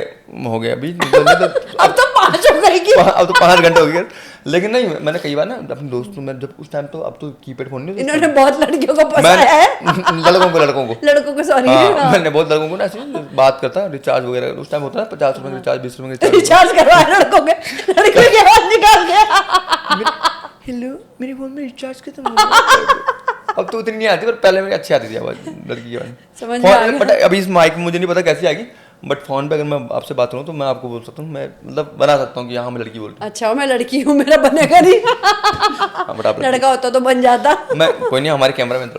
हो गए अभी, तो अब तो 5 हो गएगी। अब तो 5 घंटे हो गए। लेकिन नहीं, मैंने कई बार ना अपने दोस्तों में, जब उस टाइम तो, अब तो कीपैड फोन नहीं था। इन्होंने बहुत लड़कियों को मैं फंसाया है। लड़कों को सॉरी। हाँ, मैंने बहुत लड़कों को ना ऐसे बात करता, रिचार्ज वगैरह उस टाइम होता है 50 रुपए का रिचार्ज, 20 रुपए का रिचार्ज। रिचार्ज करवाया लड़कों के, लड़कियों की आवाज निकाल के। हेलो, मेरे फोन में रिचार्ज खत्म हो गया। अब तो उतनी नहीं आती, पर पहले मेरी अच्छी आती थी आवाज, लड़की की आवाज। समझ में आ गया। बट अभी इस माइक में मुझे नहीं पता कैसी आएगी, बट फोन पे अगर मैं आपसे बात करूँ तो मैं आपको बोल सकता हूँ, मैं मतलब बना सकता हूँ कि हाँ मैं लड़की बोल रही अच्छा, मैं लड़की हूँ, मेरा बनेगा नहीं। हूँ। बट आप लड़का होता तो बन जाता। मैं कोई नहीं, हमारे कैमरा मैन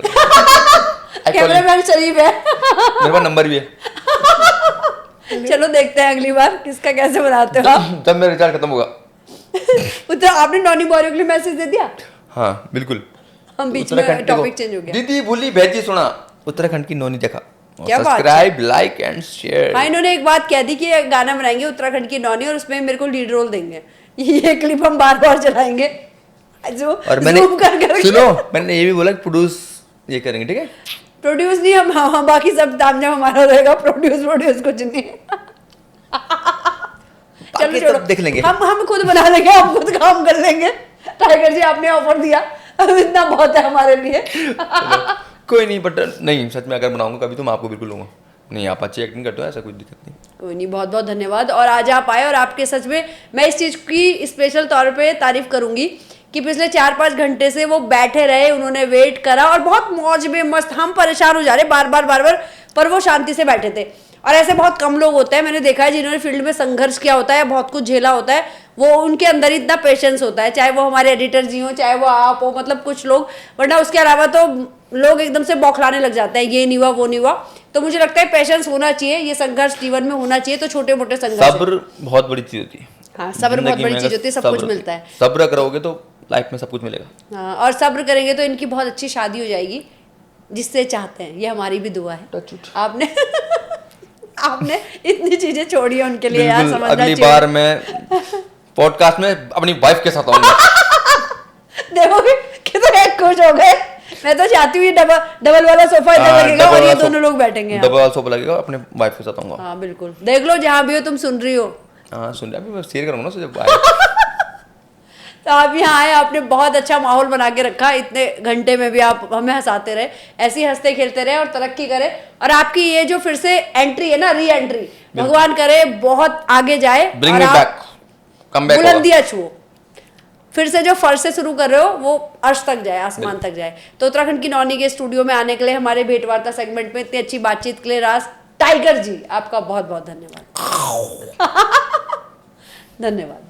कैमरामैन शरीफ है। मेरे पास नंबर भी है। चलो देखते हैं अगली बार किसका कैसे बनाते हो आप। जब मेरा रिचार्ज खत्म होगा। उधर आपने नॉनी बॉरियों के लिए मैसेज दे दिया? हाँ बिल्कुल। हम बीच में उत्तराखंड टॉपिक देखो, चेंज हो गया। दीदी भूली भेजी सुना, उत्तराखंड की नौनी देखा, क्या बात है। Subscribe like and share. हाँ, इन्होंने एक बात कह दी कि ये गाना बनाएंगे उत्तराखंड की नौनी और उसमें मेरे को लीड रोल देंगे। ये क्लिप हम बार बार चलाएंगे। जो और मैंने zoom कर सुनो, मैंने ये भी बोला कि प्रोड्यूस ये करेंगे, ठीक है। प्रोड्यूस नहीं, हम बाकी सब दाम जब हमारा रहेगा। प्रोड्यूस कुछ नहीं। चलो बाकी छोड़ो, तब देख लेंगे। हम खुद बना लेंगे, हम खुद काम कर लेंगे। टाइगर जी आपने ऑफर दिया, अब इतना बहुत है हमारे लिए। कोई नहीं, बट नहीं, सच में अगर बनाऊंगा कभी तो मैं आपको बिल्कुल लूंगा। नहीं, आप अच्छी एक्टिंग करते हो, ऐसा कोई दिक्कत नहीं। कोई नहीं, बहुत बहुत धन्यवाद। और आज आप आए और आपके सच में मैं इस चीज़ की स्पेशल तौर पे तारीफ करूंगी कि पिछले 4-5 घंटे से वो बैठे रहे, उन्होंने वेट करा और बहुत मौज में मस्त। हम परेशान हो जा रहे बार बार, पर वो शांति से बैठे थे। और ऐसे बहुत कम लोग होते हैं, मैंने देखा है, जिन्होंने फील्ड में संघर्ष किया होता है, बहुत कुछ झेला होता है, वो उनके अंदर इतना पेशेंस होता है, चाहे वो हमारे एडिटर जी हो, चाहे वो आप हो, मतलब कुछ लोग। वरना उसके अलावा तो लोग एकदम से बौखलाने लग जाते हैं, ये नहीं हुआ वो नहीं हुआ। तो मुझे लगता है पेशेंस होना चाहिए, ये संघर्ष जीवन में होना चाहिए। तो छोटे मोटे संघर्ष, सब्र बहुत बड़ी चीज होती है। हाँ, सब्र बहुत जिंदगी बड़ी में चीज अगर होती है, सब कुछ मिलता है। सब्र करोगे तो लाइफ में सब कुछ मिलेगा। हाँ, और सब्र करेंगे तो इनकी बहुत अच्छी शादी हो जाएगी, जिससे चाहते हैं। ये हमारी भी दुआ है। आपने आपने इतनी चीजें छोड़ी है उनके लिए यार, बिल्कुल, समझना अगली चाहिए। बार मैं पॉडकास्ट में अपनी वाइफ के साथ आऊंगा। देखोगे कितने खुश हो गए। मैं तो चाहती हूँ ये डबल वाला सोफा इधर लगेगा और ये दोनों लोग बैठेंगे यहाँ। डबल वाला सोफा लगेगा, अपने वाइफ के साथ आऊंगा। हाँ बिल्कुल, देख लो जहाँ भी हो, तुम सुन रही हो हाँ सुन, अभी मैं शेयर करूंगा ना तो जब आए। तो आप यहाँ आए, आपने बहुत अच्छा माहौल बना के रखा। इतने घंटे में भी आप हमें हंसाते रहे, ऐसे ही हंसते खेलते रहे और तरक्की करे। और आपकी ये जो फिर से एंट्री है ना, री एंट्री, भगवान करे बहुत आगे जाए Bring और me आप back. Come back बुलंदियां छुओ। फिर से जो फर्श से शुरू कर रहे हो वो अर्श तक जाए, आसमान तक जाए। तो उत्तराखंड की नौनी के स्टूडियो में आने के लिए, हमारे भेंटवार्ता सेगमेंट में इतनी अच्छी बातचीत के लिए टाइगर जी आपका बहुत बहुत धन्यवाद। धन्यवाद।